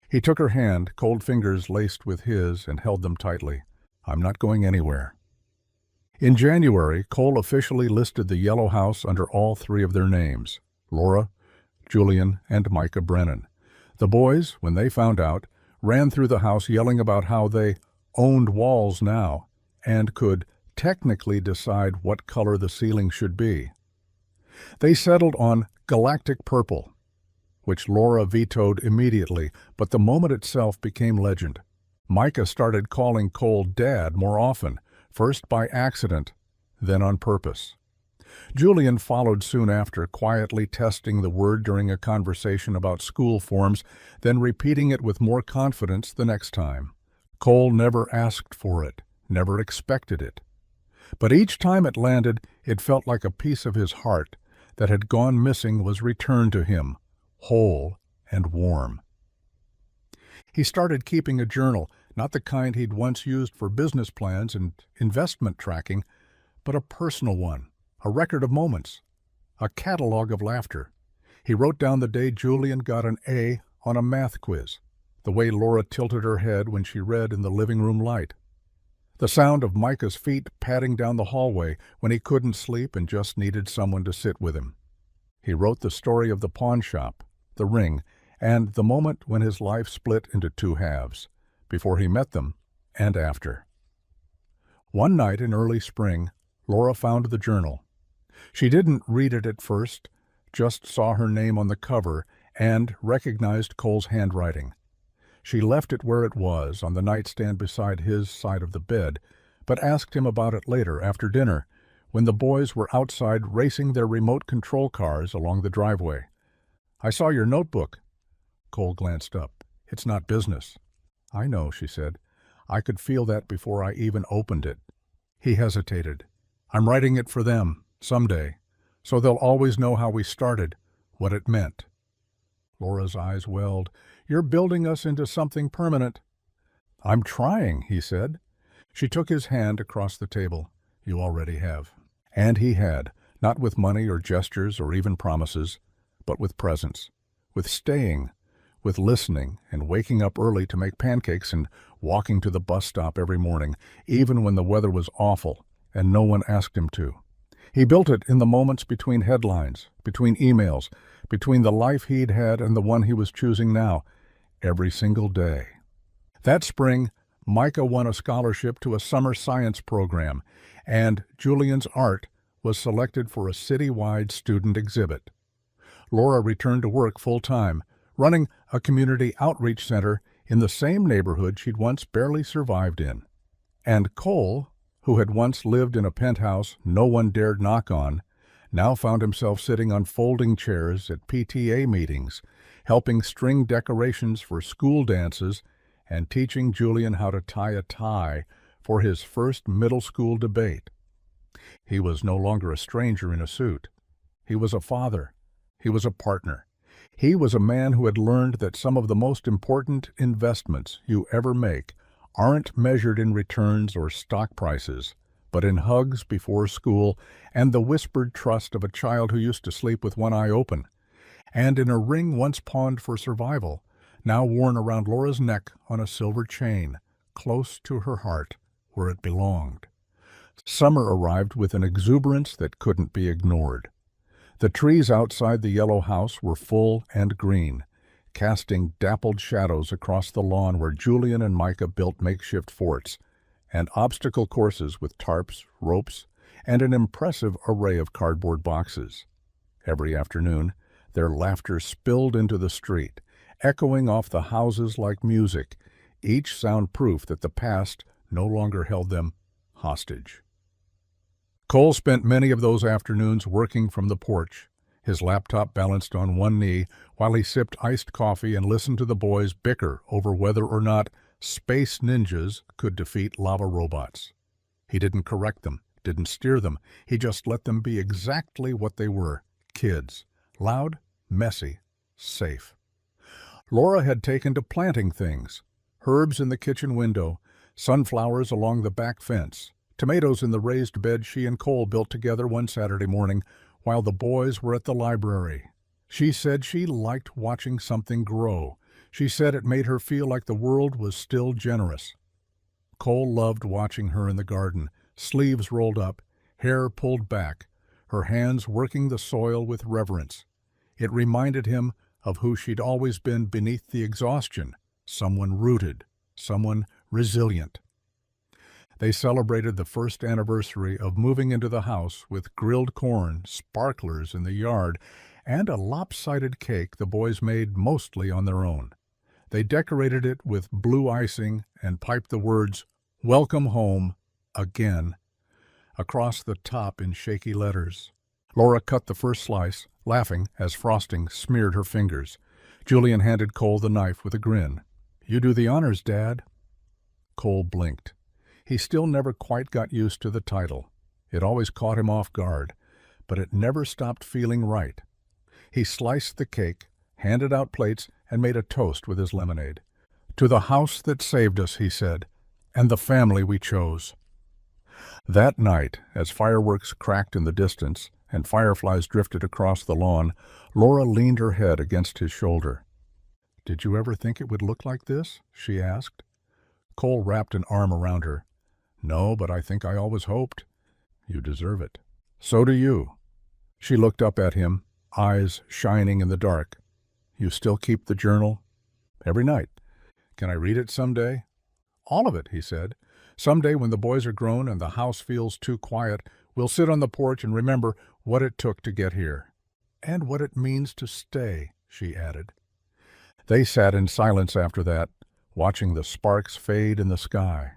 He took her hand, cold fingers laced with his, and held them tightly. "I'm not going anywhere." In January, Cole officially listed the Yellow House under all three of their names: Laura, Julian, and Micah Brennan. The boys, when they found out, ran through the house yelling about how they owned walls now and could technically decide what color the ceiling should be. They settled on galactic purple, which Laura vetoed immediately, but the moment itself became legend. Micah started calling Cole Dad more often, first by accident, then on purpose. Julian followed soon after, quietly testing the word during a conversation about school forms, then repeating it with more confidence the next time. Cole never asked for it, never expected it. But each time it landed, it felt like a piece of his heart that had gone missing was returned to him, whole and warm. He started keeping a journal, not the kind he'd once used for business plans and investment tracking, but a personal one, a record of moments, a catalog of laughter. He wrote down the day Julian got an A on a math quiz, the way Laura tilted her head when she read in the living room light, the sound of Micah's feet padding down the hallway when he couldn't sleep and just needed someone to sit with him. He wrote the story of the pawn shop, the ring, and the moment when his life split into two halves, before he met them and after. One night in early spring, Laura found the journal. She didn't read it at first, just saw her name on the cover and recognized Cole's handwriting. She left it where it was, on the nightstand beside his side of the bed, but asked him about it later, after dinner, when the boys were outside racing their remote control cars along the driveway. "I saw your notebook." Cole glanced up. "It's not business." "I know," she said. "I could feel that before I even opened it." He hesitated. "I'm writing it for them, someday, so they'll always know how we started, what it meant." Laura's eyes welled. "You're building us into something permanent." "I'm trying," he said. She took his hand across the table. "You already have." And he had, not with money or gestures or even promises, but with presence, with staying, with listening and waking up early to make pancakes and walking to the bus stop every morning, even when the weather was awful and no one asked him to. He built it in the moments between headlines, between emails, between the life he'd had and the one he was choosing now, every single day. That spring, Micah won a scholarship to a summer science program, and Julian's art was selected for a citywide student exhibit. Laura returned to work full-time, running a community outreach center in the same neighborhood she'd once barely survived in. And Cole, who had once lived in a penthouse no one dared knock on, now found himself sitting on folding chairs at PTA meetings, helping string decorations for school dances and teaching Julian how to tie a tie for his first middle school debate. He was no longer a stranger in a suit. He was a father. He was a partner. He was a man who had learned that some of the most important investments you ever make aren't measured in returns or stock prices, but in hugs before school and the whispered trust of a child who used to sleep with one eye open, and in a ring once pawned for survival, now worn around Laura's neck on a silver chain, close to her heart, where it belonged. Summer arrived with an exuberance that couldn't be ignored. The trees outside the Yellow House were full and green, casting dappled shadows across the lawn where Julian and Micah built makeshift forts, and obstacle courses with tarps, ropes, and an impressive array of cardboard boxes. Every afternoon, their laughter spilled into the street, echoing off the houses like music, each sound proof that the past no longer held them hostage. Cole spent many of those afternoons working from the porch, his laptop balanced on one knee while he sipped iced coffee and listened to the boys bicker over whether or not space ninjas could defeat lava robots. He didn't correct them, didn't steer them. He just let them be exactly what they were, kids, loud, messy, safe. Laura had taken to planting things. Herbs in the kitchen window, sunflowers along the back fence, tomatoes in the raised bed she and Cole built together one Saturday morning while the boys were at the library. She said she liked watching something grow. She said it made her feel like the world was still generous. Cole loved watching her in the garden, sleeves rolled up, hair pulled back, her hands working the soil with reverence. It reminded him of who she'd always been beneath the exhaustion, someone rooted, someone resilient. They celebrated the first anniversary of moving into the house with grilled corn, sparklers in the yard, and a lopsided cake the boys made mostly on their own. They decorated it with blue icing and piped the words, "Welcome home, again," across the top in shaky letters. Laura cut the first slice, laughing as frosting smeared her fingers. Julian handed Cole the knife with a grin. "You do the honors, Dad." Cole blinked. He still never quite got used to the title. It always caught him off guard, but it never stopped feeling right. He sliced the cake, handed out plates, and made a toast with his lemonade. "To the house that saved us," he said, "and the family we chose." That night, as fireworks cracked in the distance and fireflies drifted across the lawn, Laura leaned her head against his shoulder. "Did you ever think it would look like this?" she asked. Cole wrapped an arm around her. "No, but I think I always hoped." "You deserve it." "So do you." She looked up at him, eyes shining in the dark. "You still keep the journal?" "Every night." "Can I read it someday?" "All of it," he said. "Someday when the boys are grown and the house feels too quiet, we'll sit on the porch and remember what it took to get here." "And what it means to stay," she added. They sat in silence after that, watching the sparks fade in the sky.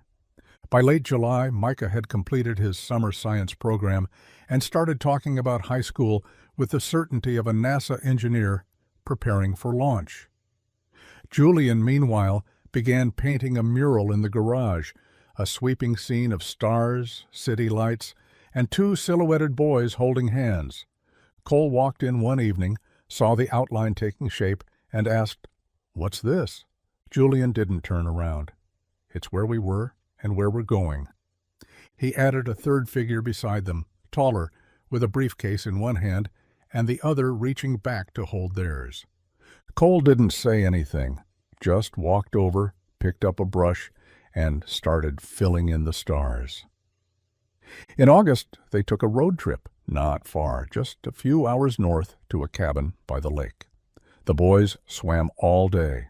By late July, Micah had completed his summer science program and started talking about high school with the certainty of a NASA engineer preparing for launch. Julian, meanwhile, began painting a mural in the garage, a sweeping scene of stars, city lights, and two silhouetted boys holding hands. Cole walked in one evening, saw the outline taking shape, and asked, "What's this?" Julian didn't turn around. "It's where we were and where we're going." He added a third figure beside them, taller, with a briefcase in one hand and the other reaching back to hold theirs. Cole didn't say anything, just walked over, picked up a brush, and started filling in the stars. In August, they took a road trip, not far, just a few hours north to a cabin by the lake. The boys swam all day.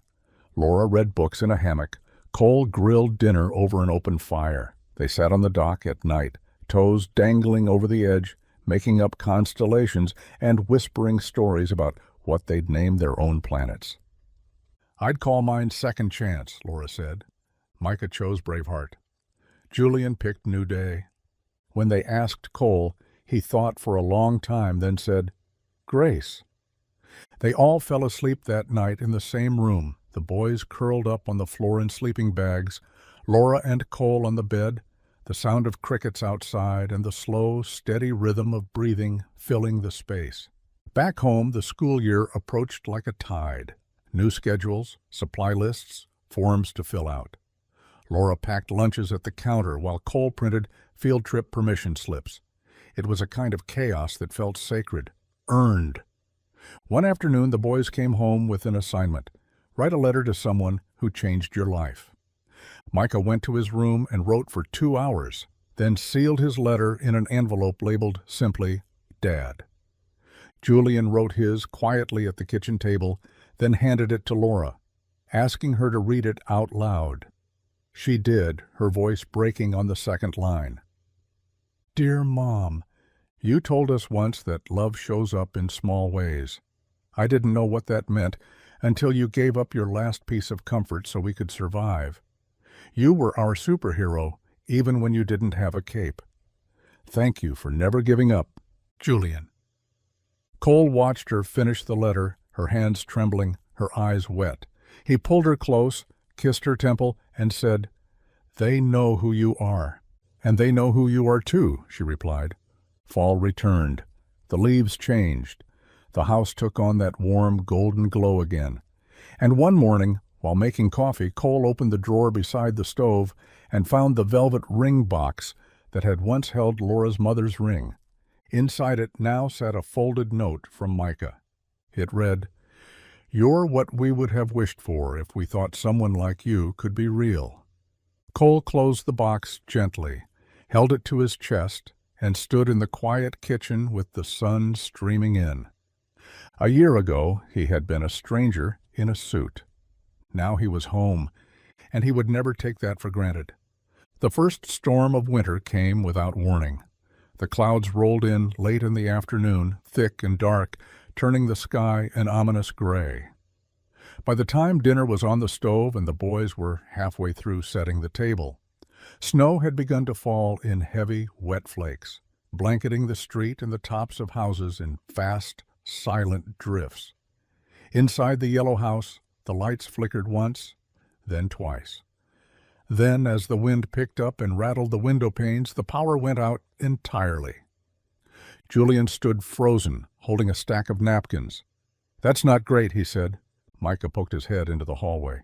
Laura read books in a hammock. Cole grilled dinner over an open fire. They sat on the dock at night, toes dangling over the edge, making up constellations and whispering stories about what they'd name their own planets. "I'd call mine Second Chance," Laura said. Micah chose Braveheart. Julian picked New Day. When they asked Cole, he thought for a long time, then said, "Grace." They all fell asleep that night in the same room, the boys curled up on the floor in sleeping bags, Laura and Cole on the bed, the sound of crickets outside and the slow, steady rhythm of breathing filling the space. Back home, the school year approached like a tide. New schedules, supply lists, forms to fill out. Laura packed lunches at the counter while Cole printed field trip permission slips. It was a kind of chaos that felt sacred, earned. One afternoon, the boys came home with an assignment. Write a letter to someone who changed your life. Micah went to his room and wrote for 2 hours, then sealed his letter in an envelope labeled simply, "Dad." Julian wrote his quietly at the kitchen table, then handed it to Laura, asking her to read it out loud. She did, her voice breaking on the second line. "Dear Mom, you told us once that love shows up in small ways. I didn't know what that meant until you gave up your last piece of comfort so we could survive. You were our superhero, even when you didn't have a cape. Thank you for never giving up, Julian." Cole watched her finish the letter, her hands trembling, her eyes wet. He pulled her close, kissed her temple, and said, "They know who you are." "And they know who you are too," she replied. Fall returned. The leaves changed. The house took on that warm, golden glow again. And one morning, while making coffee, Cole opened the drawer beside the stove and found the velvet ring box that had once held Laura's mother's ring. Inside it now sat a folded note from Micah. It read, "You're what we would have wished for if we thought someone like you could be real." Cole closed the box gently, held it to his chest, and stood in the quiet kitchen with the sun streaming in. A year ago, he had been a stranger in a suit. Now he was home, and he would never take that for granted. The first storm of winter came without warning. The clouds rolled in late in the afternoon, thick and dark, turning the sky an ominous gray. By the time dinner was on the stove and the boys were halfway through setting the table, snow had begun to fall in heavy, wet flakes, blanketing the street and the tops of houses in fast, silent drifts. Inside the yellow house, the lights flickered once, then twice. Then, as the wind picked up and rattled the window panes, the power went out entirely. Julian stood frozen, holding a stack of napkins. "That's not great," he said. Micah poked his head into the hallway.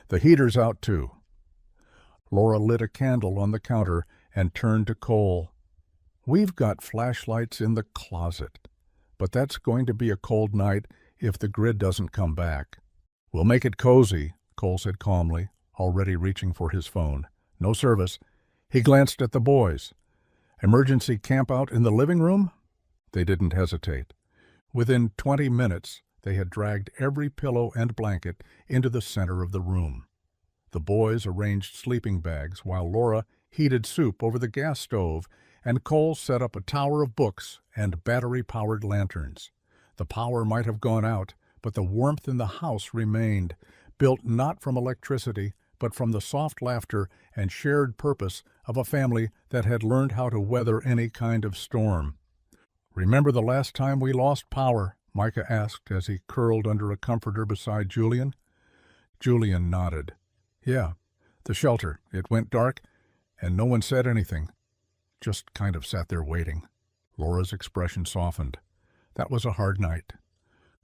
"The heater's out, too." Laura lit a candle on the counter and turned to Cole. "We've got flashlights in the closet, but that's going to be a cold night if the grid doesn't come back." "We'll make it cozy," Cole said calmly, already reaching for his phone. "No service." He glanced at the boys. "Emergency campout in the living room?" They didn't hesitate. Within 20 minutes, they had dragged every pillow and blanket into the center of the room. The boys arranged sleeping bags while Laura heated soup over the gas stove, and Cole set up a tower of books and battery-powered lanterns. The power might have gone out, but the warmth in the house remained, built not from electricity, but from the soft laughter and shared purpose of a family that had learned how to weather any kind of storm. "Remember the last time we lost power?" Micah asked as he curled under a comforter beside Julian. Julian nodded. "Yeah, the shelter. It went dark, and no one said anything. Just kind of sat there waiting." Laura's expression softened. That was a hard night.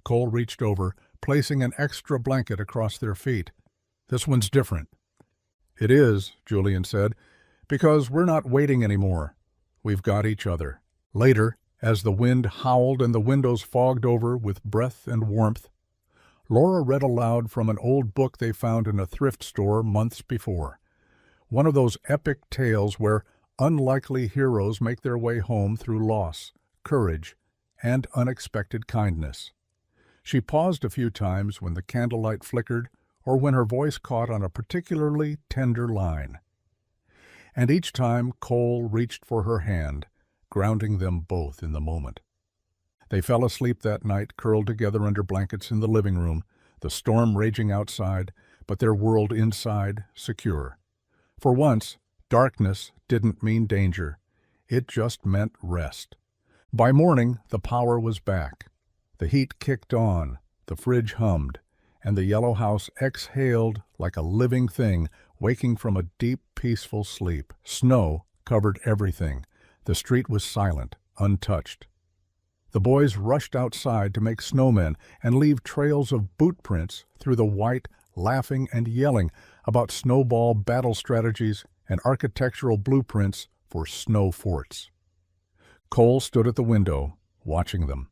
Cole reached over, placing an extra blanket across their feet. "This one's different." "It is," Julian said, "because we're not waiting anymore. We've got each other." Later, as the wind howled and the windows fogged over with breath and warmth, Laura read aloud from an old book they found in a thrift store months before. One of those epic tales where unlikely heroes make their way home through loss, courage, and unexpected kindness. She paused a few times when the candlelight flickered or when her voice caught on a particularly tender line. And each time Cole reached for her hand, grounding them both in the moment. They fell asleep that night, curled together under blankets in the living room, the storm raging outside, but their world inside secure. For once, darkness didn't mean danger. It just meant rest. By morning, the power was back. The heat kicked on, the fridge hummed, and the yellow house exhaled like a living thing waking from a deep, peaceful sleep. Snow covered everything. The street was silent, untouched. The boys rushed outside to make snowmen and leave trails of boot prints through the white, laughing and yelling about snowball battle strategies and architectural blueprints for snow forts. Cole stood at the window, watching them,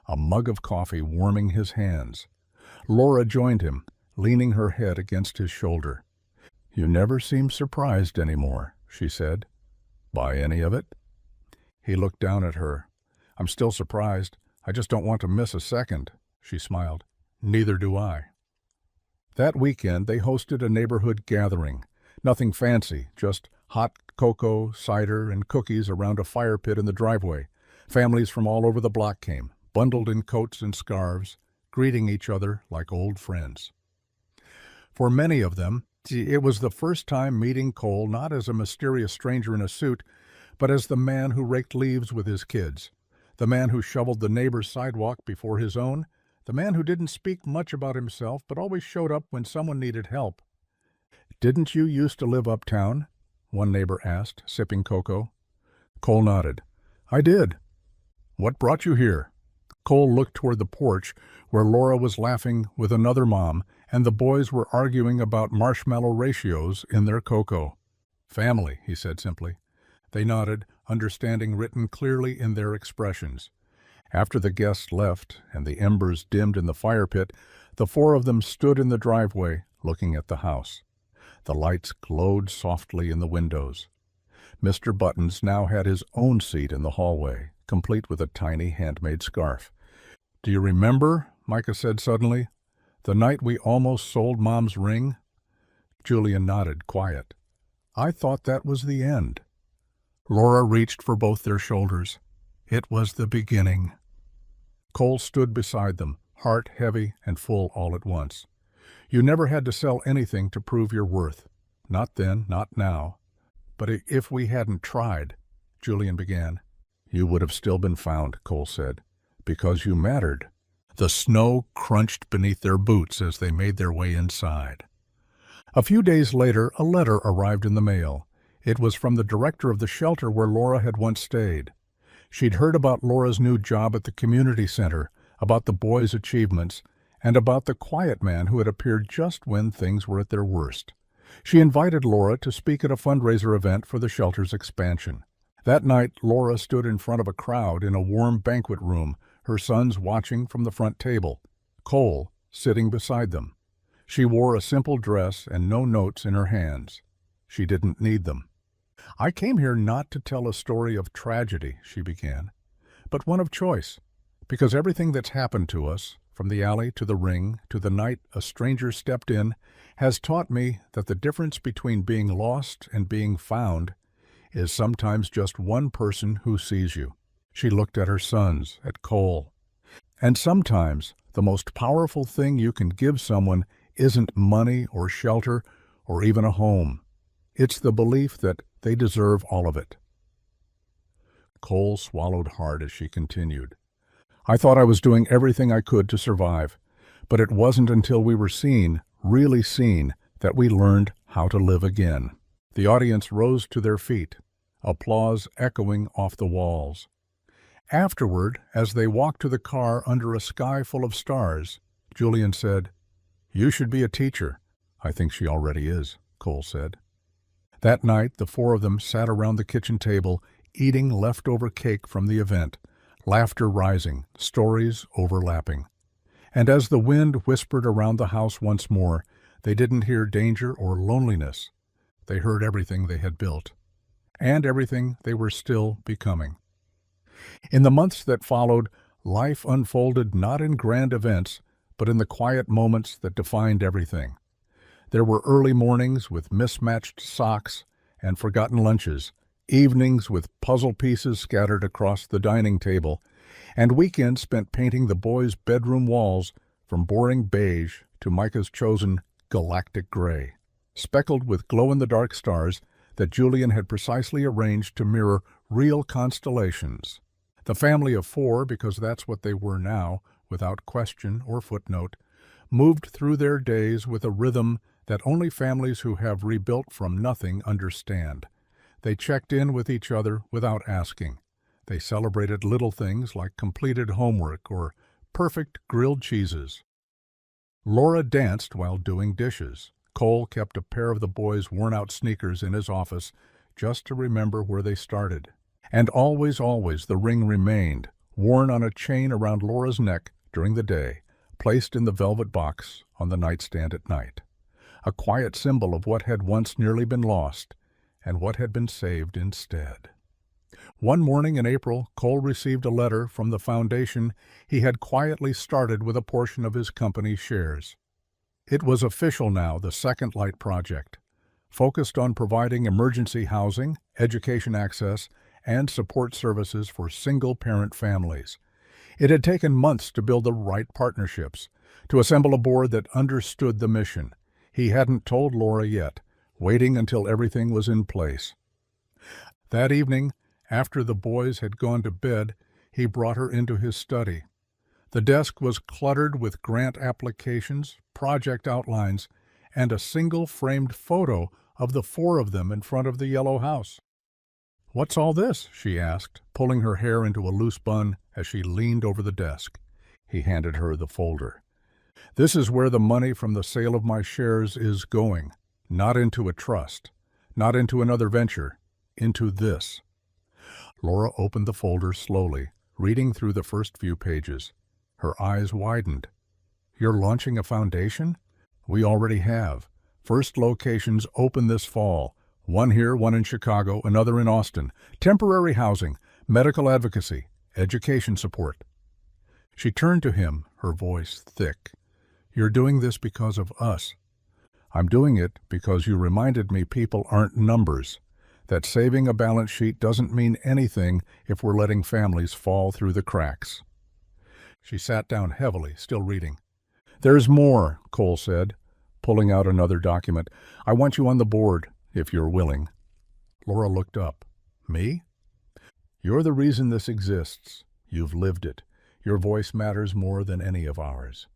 a mug of coffee warming his hands. Laura joined him, leaning her head against his shoulder. "You never seem surprised anymore," she said. "By any of it?" He looked down at her. "I'm still surprised. I just don't want to miss a second," she smiled. "Neither do I." That weekend they hosted a neighborhood gathering. Nothing fancy, just hot cocoa, cider, and cookies around a fire pit in the driveway. Families from all over the block came, bundled in coats and scarves, greeting each other like old friends. For many of them, it was the first time meeting Cole not as a mysterious stranger in a suit, but as the man who raked leaves with his kids, the man who shoveled the neighbor's sidewalk before his own, the man who didn't speak much about himself but always showed up when someone needed help. "Didn't you used to live uptown?" one neighbor asked, sipping cocoa. Cole nodded. "I did." "What brought you here?" Cole looked toward the porch where Laura was laughing with another mom and the boys were arguing about marshmallow ratios in their cocoa. "Family," he said simply. They nodded, understanding written clearly in their expressions. After the guests left and the embers dimmed in the fire pit, the four of them stood in the driveway, looking at the house. The lights glowed softly in the windows. Mr. Buttons now had his own seat in the hallway, complete with a tiny handmade scarf. "Do you remember," Micah said suddenly, "the night we almost sold Mom's ring?" Julian nodded, quiet. "I thought that was the end." Laura reached for both their shoulders. It was the beginning. Cole stood beside them, heart heavy and full all at once. "You never had to sell anything to prove your worth. Not then, not now. But if we hadn't tried," Julian began. "You would have still been found," Cole said, "because you mattered." The snow crunched beneath their boots as they made their way inside. A few days later, a letter arrived in the mail. It was from the director of the shelter where Laura had once stayed. She'd heard about Laura's new job at the community center, about the boys' achievements, and about the quiet man who had appeared just when things were at their worst. She invited Laura to speak at a fundraiser event for the shelter's expansion. That night, Laura stood in front of a crowd in a warm banquet room, her sons watching from the front table, Cole sitting beside them. She wore a simple dress and no notes in her hands. She didn't need them. "I came here not to tell a story of tragedy," she began, "but one of choice, because everything that's happened to us, from the alley to the ring to the night a stranger stepped in, has taught me that the difference between being lost and being found is sometimes just one person who sees you." She looked at her sons, at Cole. "And sometimes the most powerful thing you can give someone isn't money or shelter or even a home. It's the belief that they deserve all of it." Cole swallowed hard as she continued. "I thought I was doing everything I could to survive, but it wasn't until we were seen, really seen, that we learned how to live again." The audience rose to their feet, applause echoing off the walls. Afterward, as they walked to the car under a sky full of stars, Julian said, "You should be a teacher." "I think she already is," Cole said. That night, the four of them sat around the kitchen table, eating leftover cake from the event, laughter rising, stories overlapping. And as the wind whispered around the house once more, they didn't hear danger or loneliness. They heard everything they had built, and everything they were still becoming. In the months that followed, life unfolded not in grand events, but in the quiet moments that defined everything. There were early mornings with mismatched socks and forgotten lunches, evenings with puzzle pieces scattered across the dining table, and weekends spent painting the boys' bedroom walls from boring beige to Micah's chosen galactic gray, speckled with glow-in-the-dark stars that Julian had precisely arranged to mirror real constellations. The family of four, because that's what they were now, without question or footnote, moved through their days with a rhythm that only families who have rebuilt from nothing understand. They checked in with each other without asking. They celebrated little things like completed homework or perfect grilled cheeses. Laura danced while doing dishes. Cole kept a pair of the boys' worn-out sneakers in his office just to remember where they started. And always, always the ring remained, worn on a chain around Laura's neck during the day, placed in the velvet box on the nightstand at night. A quiet symbol of what had once nearly been lost and what had been saved instead. One morning in April, Cole received a letter from the foundation he had quietly started with a portion of his company's shares. It was official now, the Second Light Project, focused on providing emergency housing, education access, and support services for single-parent families. It had taken months to build the right partnerships, to assemble a board that understood the mission. He hadn't told Laura yet, waiting until everything was in place. That evening, after the boys had gone to bed, he brought her into his study. The desk was cluttered with grant applications, project outlines, and a single framed photo of the four of them in front of the yellow house. "What's all this?" she asked, pulling her hair into a loose bun as she leaned over the desk. He handed her the folder. This is where the money from the sale of my shares is going, not into a trust, not into another venture, into this. Laura opened the folder slowly, reading through the first few pages. Her eyes widened. You're launching a foundation? We already have. First locations open this fall. One here, one in Chicago, another in Austin. Temporary housing, medical advocacy, education support. She turned to him, her voice thick. You're doing this because of us. I'm doing it because you reminded me people aren't numbers, that saving a balance sheet doesn't mean anything if we're letting families fall through the cracks. She sat down heavily, still reading. There's more, Cole said, pulling out another document. I want you on the board, if you're willing. Laura looked up. Me? You're the reason this exists. You've lived it. Your voice matters more than any of ours.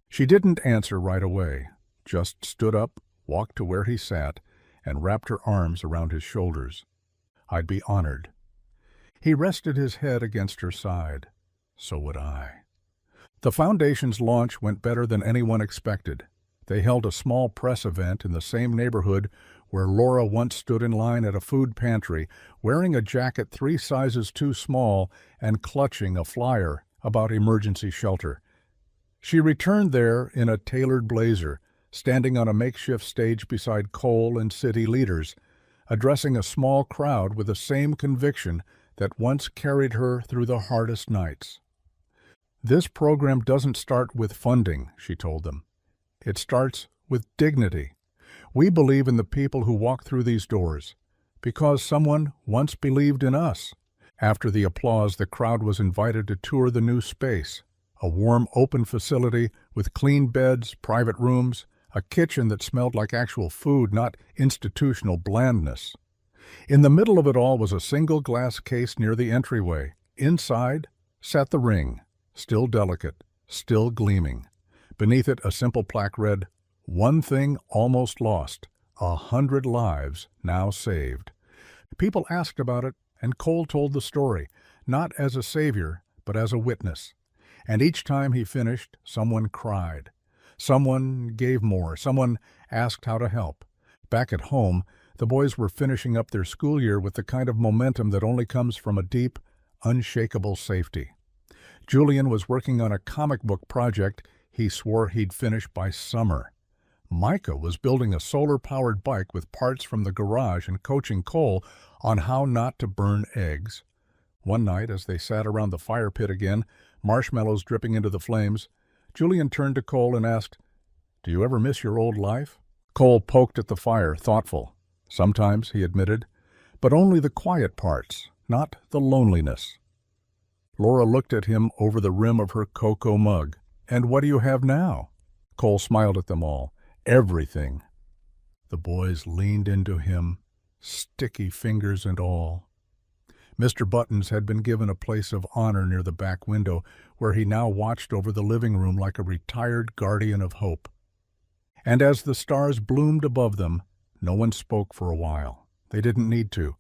She didn't answer right away, just stood up, walked to where he sat, and wrapped her arms around his shoulders. I'd be honored. He rested his head against her side. So would I. The foundation's launch went better than anyone expected. They held a small press event in the same neighborhood where Laura once stood in line at a food pantry, wearing a jacket 3 sizes too small and clutching a flyer about emergency shelter. She returned there in a tailored blazer, standing on a makeshift stage beside Cole and city leaders, addressing a small crowd with the same conviction that once carried her through the hardest nights. This program doesn't start with funding, she told them. It starts with dignity. We believe in the people who walk through these doors, because someone once believed in us. After the applause, the crowd was invited to tour the new space, a warm, open facility with clean beds, private rooms, a kitchen that smelled like actual food, not institutional blandness. In the middle of it all was a single glass case near the entryway. Inside sat the ring, still delicate, still gleaming. Beneath it, a simple plaque read, "One thing almost lost, 100 lives now saved." People asked about it, and Cole told the story, not as a savior, but as a witness. And each time he finished, someone cried. Someone gave more. Someone asked how to help. Back at home, the boys were finishing up their school year with the kind of momentum that only comes from a deep, unshakable safety. Julian was working on a comic book project he swore he'd finish by summer. Micah was building a solar-powered bike with parts from the garage and coaching Cole on how not to burn eggs. One night, as they sat around the fire pit again, marshmallows dripping into the flames, Julian turned to Cole and asked, "Do you ever miss your old life?" Cole poked at the fire, thoughtful. "Sometimes," he admitted, "but only the quiet parts, not the loneliness." Laura looked at him over the rim of her cocoa mug. "And what do you have now?" Cole smiled at them all. "Everything." The boys leaned into him, sticky fingers and all. Mr. Buttons had been given a place of honor near the back window, where he now watched over the living room like a retired guardian of hope. And as the stars bloomed above them, no one spoke for a while. They didn't need to.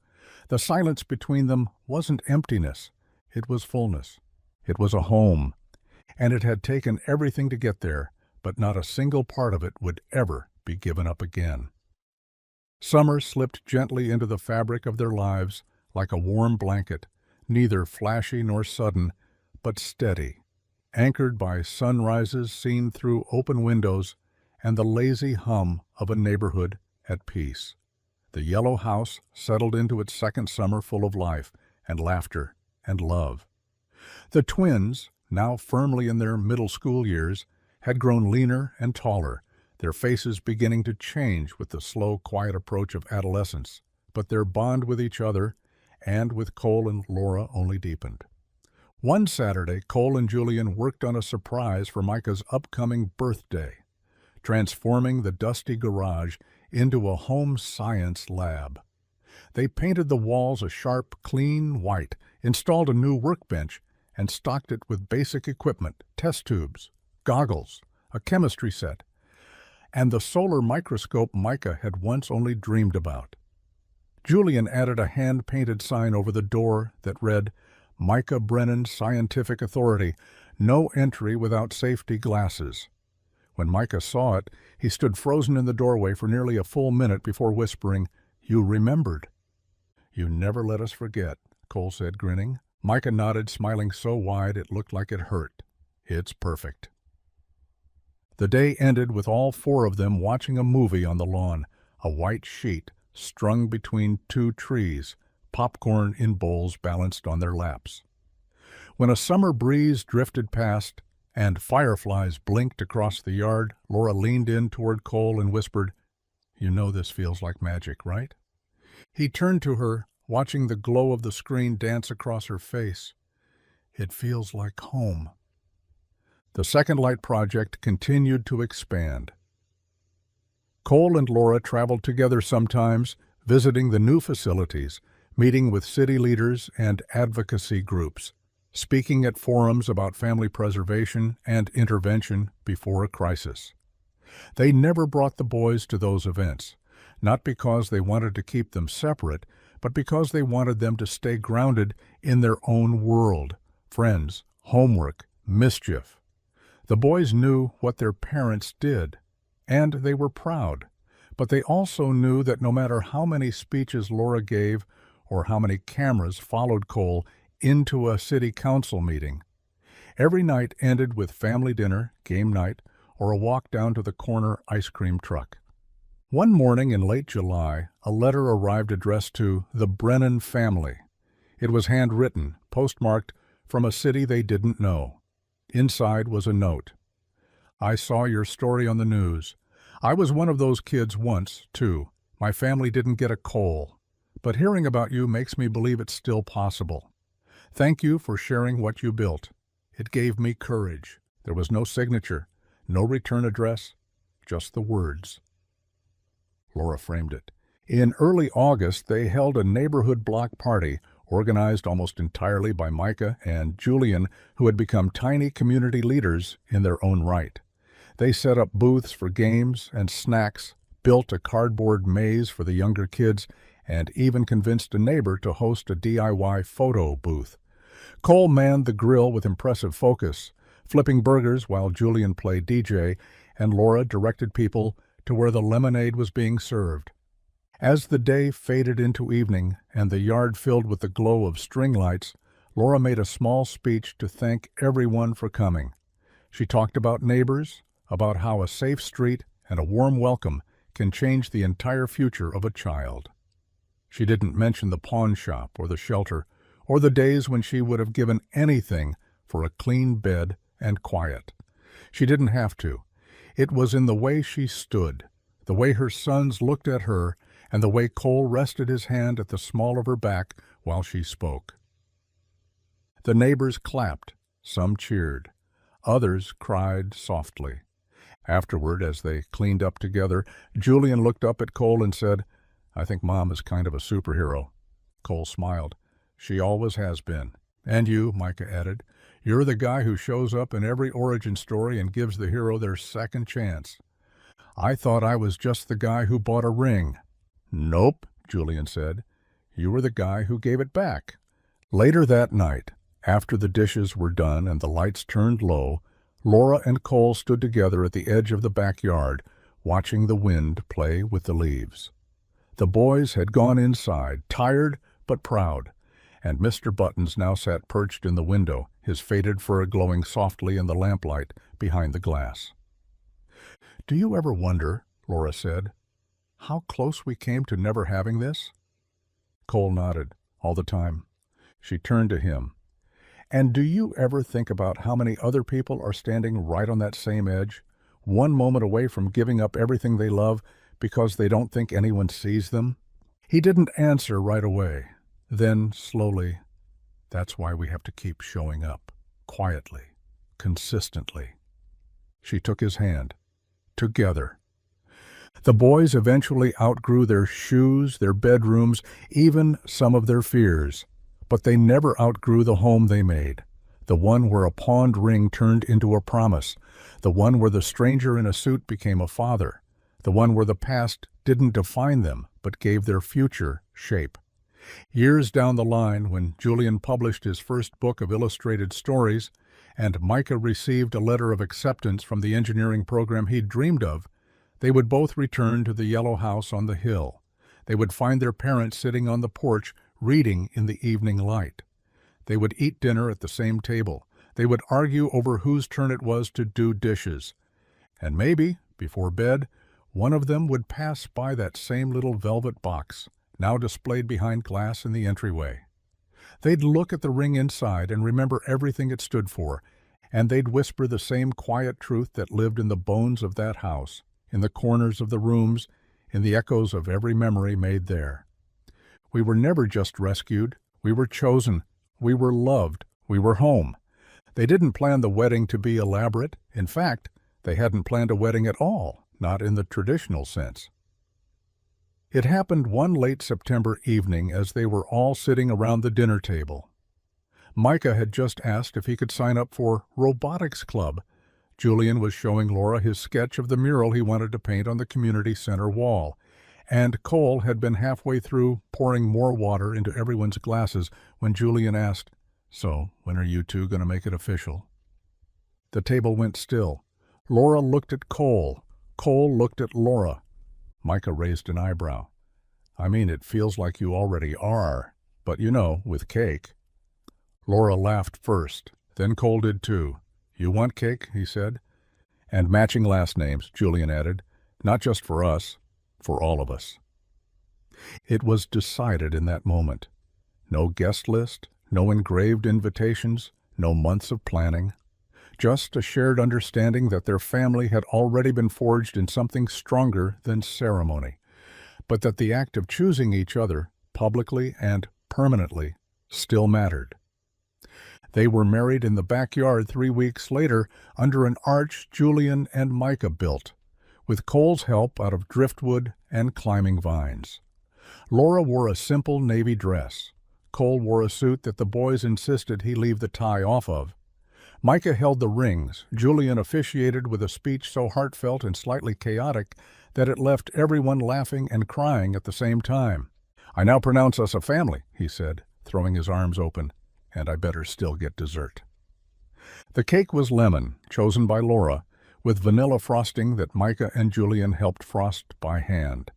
The silence between them wasn't emptiness. It was fullness. It was a home. And it had taken everything to get there, but not a single part of it would ever be given up again. Summer slipped gently into the fabric of their lives like a warm blanket, neither flashy nor sudden, but steady, anchored by sunrises seen through open windows and the lazy hum of a neighborhood at peace. The yellow house settled into its second summer full of life and laughter and love. The twins, now firmly in their middle school years, had grown leaner and taller, their faces beginning to change with the slow, quiet approach of adolescence, but their bond with each other and with Cole and Laura only deepened. One Saturday, Cole and Julian worked on a surprise for Micah's upcoming birthday, transforming the dusty garage into a home science lab. They painted the walls a sharp, clean white, installed a new workbench, and stocked it with basic equipment, test tubes, goggles, a chemistry set, and the solar microscope Micah had once only dreamed about. Julian added a hand-painted sign over the door that read, "Micah Brennan Scientific Authority, no entry without safety glasses." When Micah saw it, he stood frozen in the doorway for nearly a full minute before whispering, "You remembered." "You never let us forget," Cole said, grinning. Micah nodded, smiling so wide it looked like it hurt. "It's perfect." The day ended with all four of them watching a movie on the lawn, a white sheet strung between two trees, popcorn in bowls balanced on their laps. When a summer breeze drifted past and fireflies blinked across the yard, Laura leaned in toward Cole and whispered, "You know this feels like magic, right?" He turned to her, watching the glow of the screen dance across her face. "It feels like home." The Second Light project continued to expand. Cole and Laura traveled together sometimes, visiting the new facilities, meeting with city leaders and advocacy groups, speaking at forums about family preservation and intervention before a crisis. They never brought the boys to those events, not because they wanted to keep them separate, but because they wanted them to stay grounded in their own world, friends, homework, mischief. The boys knew what their parents did, and they were proud, but they also knew that no matter how many speeches Laura gave or how many cameras followed Cole into a city council meeting, every night ended with family dinner, game night, or a walk down to the corner ice cream truck. One morning in late July, a letter arrived addressed to the Brennan family. It was handwritten, postmarked from a city they didn't know. Inside was a note. "I saw your story on the news. I was one of those kids once, too. My family didn't get a Cole, but hearing about you makes me believe it's still possible. Thank you for sharing what you built. It gave me courage." There was no signature, no return address, just the words. Laura framed it. In early August, they held a neighborhood block party organized almost entirely by Micah and Julian, who had become tiny community leaders in their own right. They set up booths for games and snacks, built a cardboard maze for the younger kids, and even convinced a neighbor to host a DIY photo booth. Cole manned the grill with impressive focus, flipping burgers while Julian played DJ, and Laura directed people to where the lemonade was being served. As the day faded into evening and the yard filled with the glow of string lights, Laura made a small speech to thank everyone for coming. She talked about neighbors, about how a safe street and a warm welcome can change the entire future of a child. She didn't mention the pawn shop or the shelter, or the days when she would have given anything for a clean bed and quiet. She didn't have to. It was in the way she stood, the way her sons looked at her, and the way Cole rested his hand at the small of her back while she spoke. The neighbors clapped, some cheered, others cried softly. Afterward, as they cleaned up together, Julian looked up at Cole and said, "I think Mom is kind of a superhero." Cole smiled. "She always has been." "And you," Micah added. "You're the guy who shows up in every origin story and gives the hero their second chance." "I thought I was just the guy who bought a ring." "Nope," Julian said. "You were the guy who gave it back." Later that night, after the dishes were done and the lights turned low, Laura and Cole stood together at the edge of the backyard, watching the wind play with the leaves. The boys had gone inside, tired but proud, and Mr. Buttons now sat perched in the window, his faded fur glowing softly in the lamplight behind the glass. "Do you ever wonder," Laura said, "how close we came to never having this?" Cole nodded. "All the time." She turned to him. "And do you ever think about how many other people are standing right on that same edge, one moment away from giving up everything they love because they don't think anyone sees them?" He didn't answer right away. Then, slowly, "That's why we have to keep showing up, quietly, consistently." She took his hand. Together. The boys eventually outgrew their shoes, their bedrooms, even some of their fears. But they never outgrew the home they made, the one where a pawned ring turned into a promise, the one where the stranger in a suit became a father, the one where the past didn't define them but gave their future shape. Years down the line, when Julian published his first book of illustrated stories, and Micah received a letter of acceptance from the engineering program he'd dreamed of, they would both return to the yellow house on the hill. They would find their parents sitting on the porch reading in the evening light. They would eat dinner at the same table. They would argue over whose turn it was to do dishes. And maybe, before bed, one of them would pass by that same little velvet box, now displayed behind glass in the entryway. They'd look at the ring inside and remember everything it stood for, and they'd whisper the same quiet truth that lived in the bones of that house, in the corners of the rooms, in the echoes of every memory made there. We were never just rescued. We were chosen. We were loved. We were home. They didn't plan the wedding to be elaborate. In fact, they hadn't planned a wedding at all, not in the traditional sense. It happened one late September evening as they were all sitting around the dinner table. Micah had just asked if he could sign up for Robotics Club. Julian was showing Laura his sketch of the mural he wanted to paint on the community center wall, and Cole had been halfway through pouring more water into everyone's glasses when Julian asked, "So, when are you two going to make it official?" The table went still. Laura looked at Cole. Cole looked at Laura. Micah raised an eyebrow. "I mean, it feels like you already are, but you know, with cake." Laura laughed first, then Cole did too. "You want cake?" he said. "And matching last names," Julian added. "Not just for us, for all of us." It was decided in that moment. No guest list, no engraved invitations, no months of planning. Just a shared understanding that their family had already been forged in something stronger than ceremony, but that the act of choosing each other, publicly and permanently, still mattered. They were married in the backyard 3 weeks later under an arch Julian and Micah built, with Cole's help out of driftwood and climbing vines. Laura wore a simple navy dress. Cole wore a suit that the boys insisted he leave the tie off of. Micah held the rings. Julian officiated with a speech so heartfelt and slightly chaotic that it left everyone laughing and crying at the same time. "I now pronounce us a family," he said, throwing his arms open, "and I better still get dessert." The cake was lemon, chosen by Laura, with vanilla frosting that Micah and Julian helped frost by hand.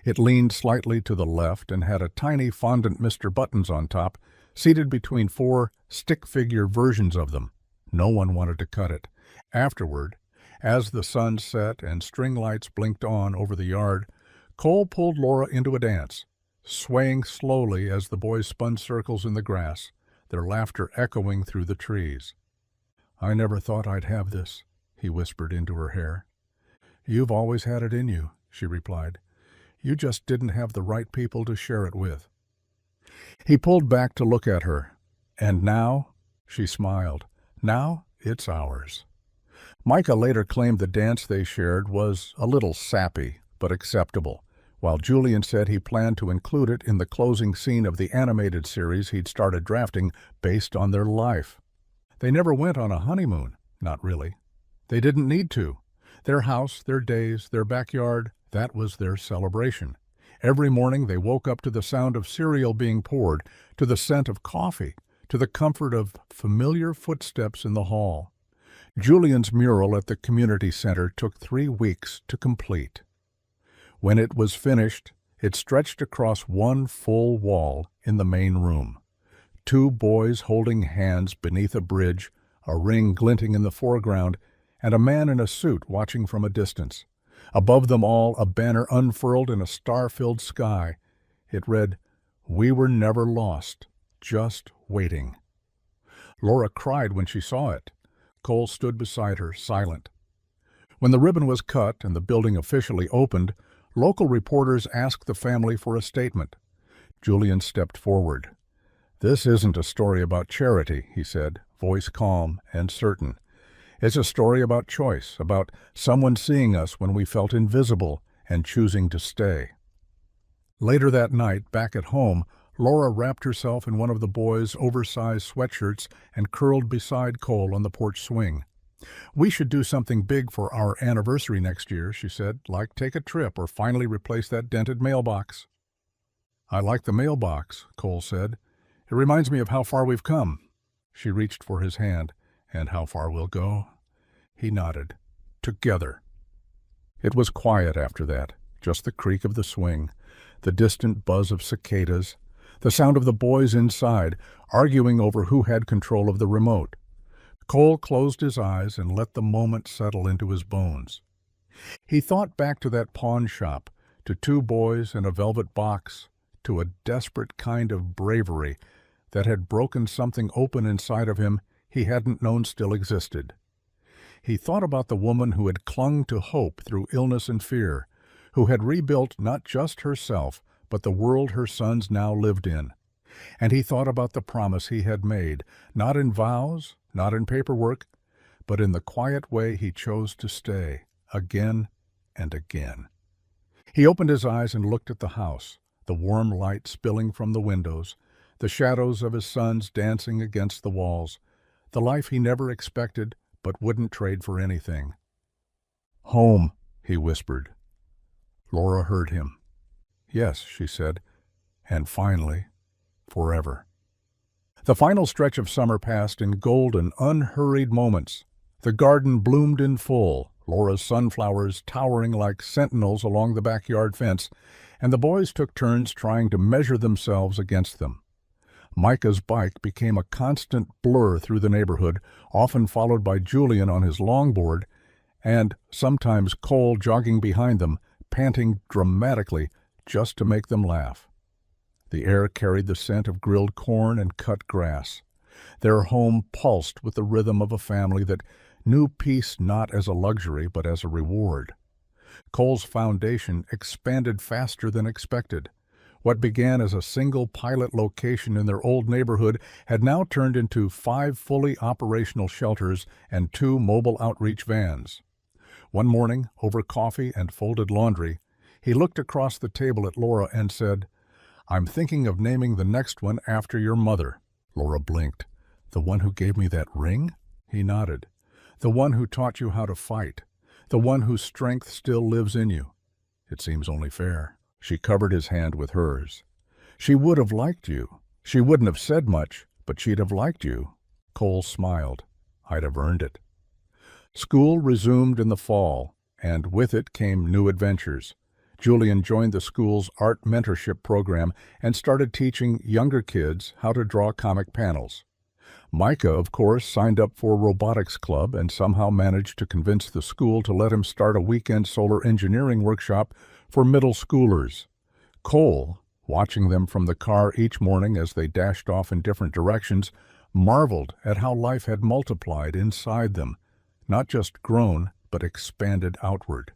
It leaned slightly to the left and had a tiny fondant Mr. Buttons on top, seated between 4 stick-figure versions of them. No one wanted to cut it. Afterward, as the sun set and string lights blinked on over the yard, Cole pulled Laura into a dance, swaying slowly as the boys spun circles in the grass, their laughter echoing through the trees. "I never thought I'd have this," he whispered into her hair. "You've always had it in you," she replied. "You just didn't have the right people to share it with." He pulled back to look at her. "And now?" She smiled. "Now it's ours." Micah later claimed the dance they shared was a little sappy, but acceptable, while Julian said he planned to include it in the closing scene of the animated series he'd started drafting based on their life. They never went on a honeymoon, not really. They didn't need to. Their house, their days, their backyard, that was their celebration. Every morning they woke up to the sound of cereal being poured, to the scent of coffee, to the comfort of familiar footsteps in the hall. Julian's mural at the community center took 3 weeks to complete. When it was finished, it stretched across 1 full wall in the main room. 2 boys holding hands beneath a bridge, a ring glinting in the foreground, and a man in a suit watching from a distance. Above them all, a banner unfurled in a star-filled sky. It read, "We were never lost, just waiting." Laura cried when she saw it. Cole stood beside her, silent. When the ribbon was cut and the building officially opened, local reporters asked the family for a statement. Julian stepped forward. "This isn't a story about charity," he said, voice calm and certain. "It's a story about choice, about someone seeing us when we felt invisible and choosing to stay." Later that night, back at home, Laura wrapped herself in one of the boys' oversized sweatshirts and curled beside Cole on the porch swing. "We should do something big for our anniversary next year," she said, "like take a trip or finally replace that dented mailbox." "I like the mailbox," Cole said. "It reminds me of how far we've come." She reached for his hand. And how far we'll go? He nodded. Together. It was quiet after that, just the creak of the swing, the distant buzz of cicadas, the sound of the boys inside, arguing over who had control of the remote. Cole closed his eyes and let the moment settle into his bones. He thought back to that pawn shop, to two boys in a velvet box, to a desperate kind of bravery that had broken something open inside of him he hadn't known still existed. He thought about the woman who had clung to hope through illness and fear, who had rebuilt not just herself, but the world her sons now lived in. And he thought about the promise he had made, not in vows, not in paperwork, but in the quiet way he chose to stay, again and again. He opened his eyes and looked at the house, the warm light spilling from the windows, the shadows of his sons dancing against the walls, the life he never expected but wouldn't trade for anything. "Home," he whispered. Laura heard him. "Yes," she said, "and finally, forever." The final stretch of summer passed in golden, unhurried moments. The garden bloomed in full, Laura's sunflowers towering like sentinels along the backyard fence, and the boys took turns trying to measure themselves against them. Micah's bike became a constant blur through the neighborhood, often followed by Julian on his longboard, and sometimes Cole jogging behind them, panting dramatically just to make them laugh. The air carried the scent of grilled corn and cut grass. Their home pulsed with the rhythm of a family that knew peace not as a luxury but as a reward. Cole's foundation expanded faster than expected. What began as a single pilot location in their old neighborhood had now turned into 5 fully operational shelters and 2 mobile outreach vans. One morning, over coffee and folded laundry, he looked across the table at Laura and said, "I'm thinking of naming the next one after your mother." Laura blinked. "The one who gave me that ring?" He nodded. "The one who taught you how to fight. The one whose strength still lives in you. It seems only fair." She covered his hand with hers. "She would have liked you. She wouldn't have said much, but she'd have liked you." Cole smiled. "I'd have earned it." School resumed in the fall, and with it came new adventures. Julian joined the school's art mentorship program and started teaching younger kids how to draw comic panels. Micah, of course, signed up for robotics club and somehow managed to convince the school to let him start a weekend solar engineering workshop for middle schoolers. Cole, watching them from the car each morning as they dashed off in different directions, marveled at how life had multiplied inside them, not just grown, but expanded outward.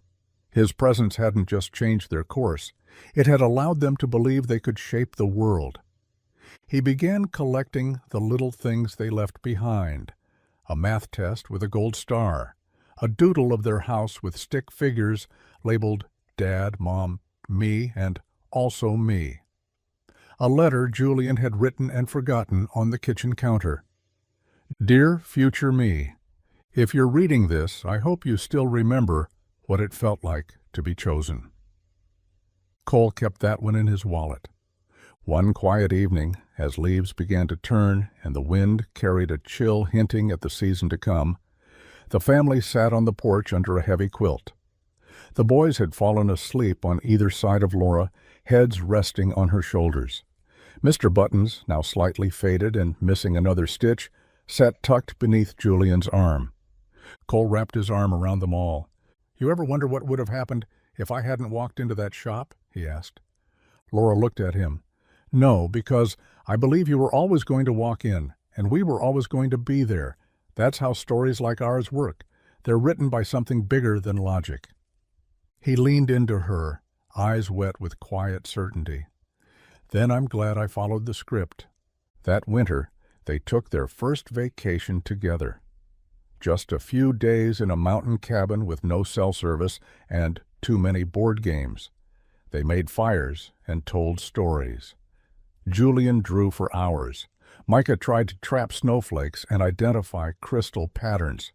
His presence hadn't just changed their course, it had allowed them to believe they could shape the world. He began collecting the little things they left behind: a math test with a gold star, a doodle of their house with stick figures labeled Dad, Mom, Me, and also me. A letter Julian had written and forgotten on the kitchen counter. "Dear future me, if you're reading this, I hope you still remember what it felt like to be chosen." Cole kept that one in his wallet. One quiet evening, as leaves began to turn and the wind carried a chill hinting at the season to come, the family sat on the porch under a heavy quilt. The boys had fallen asleep on either side of Laura, heads resting on her shoulders. Mr. Buttons, now slightly faded and missing another stitch, sat tucked beneath Julian's arm. Cole wrapped his arm around them all. "You ever wonder what would have happened if I hadn't walked into that shop?" he asked. Laura looked at him. "No, because I believe you were always going to walk in, and we were always going to be there. That's how stories like ours work. They're written by something bigger than logic." He leaned into her, eyes wet with quiet certainty. "Then I'm glad I followed the script." That winter, they took their first vacation together. Just a few days in a mountain cabin with no cell service and too many board games. They made fires and told stories. Julian drew for hours. Micah tried to trap snowflakes and identify crystal patterns.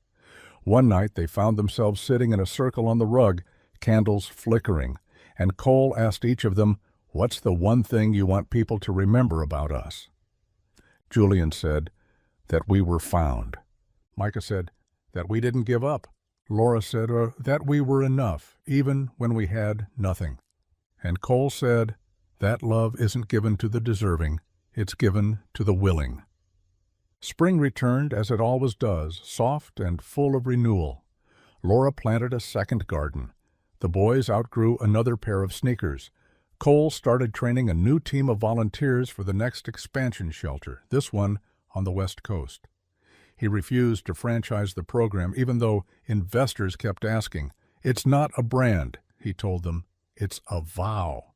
One night they found themselves sitting in a circle on the rug, candles flickering, and Cole asked each of them, "What's the one thing you want people to remember about us?" Julian said, "That we were found. Micah said, "That we didn't give up." Laura said, "That we were enough, even when we had nothing." And Cole said, "That love isn't given to the deserving, it's given to the willing." Spring returned as it always does, soft and full of renewal. Laura planted a second garden. The boys outgrew another pair of sneakers. Cole started training a new team of volunteers for the next expansion shelter, this one on the West Coast. He refused to franchise the program, even though investors kept asking. "It's not a brand," he told them. "It's a vow."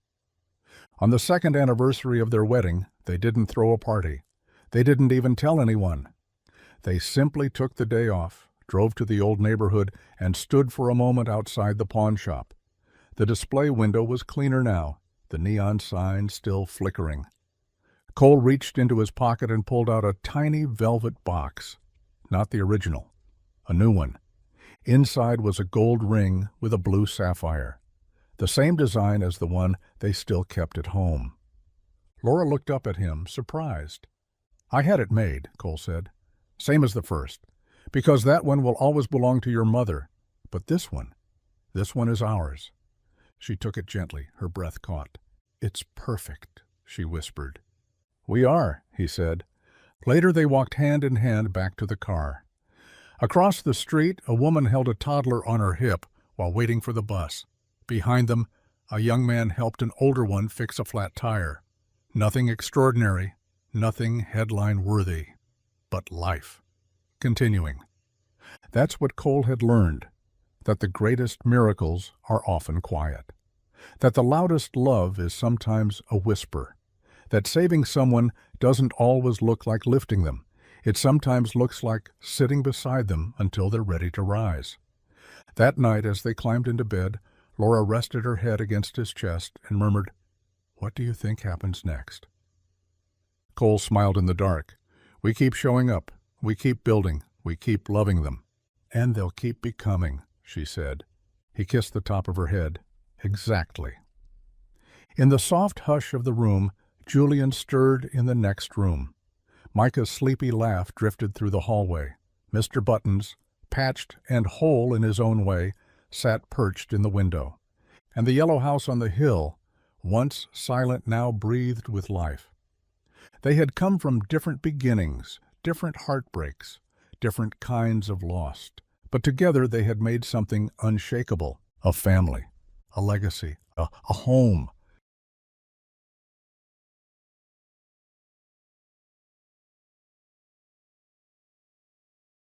On the second anniversary of their wedding, they didn't throw a party. They didn't even tell anyone. They simply took the day off, drove to the old neighborhood, and stood for a moment outside the pawn shop. The display window was cleaner now, the neon sign still flickering. Cole reached into his pocket and pulled out a tiny velvet box. Not the original, a new one. Inside was a gold ring with a blue sapphire, the same design as the one they still kept at home. Laura looked up at him, surprised. "I had it made," Cole said. "Same as the first, because that one will always belong to your mother. But this one is ours." She took it gently, her breath caught. "It's perfect," she whispered. "We are," he said. Later they walked hand in hand back to the car. Across the street, a woman held a toddler on her hip while waiting for the bus. Behind them, a young man helped an older one fix a flat tire. Nothing extraordinary, nothing headline-worthy, but life. Continuing. That's what Cole had learned, that the greatest miracles are often quiet, that the loudest love is sometimes a whisper, that saving someone doesn't always look like lifting them. It sometimes looks like sitting beside them until they're ready to rise. That night, as they climbed into bed, Laura rested her head against his chest and murmured, "What do you think happens next?" Cole smiled in the dark. "We keep showing up. We keep building. We keep loving them. And they'll keep becoming," she said. He kissed the top of her head. "Exactly." In the soft hush of the room, Julian stirred in the next room. Micah's sleepy laugh drifted through the hallway. Mr. Buttons, patched and whole in his own way, sat perched in the window. And the yellow house on the hill, once silent, now breathed with life. They had come from different beginnings, different heartbreaks, different kinds of lost. But together they had made something unshakable, a family, a legacy, a home.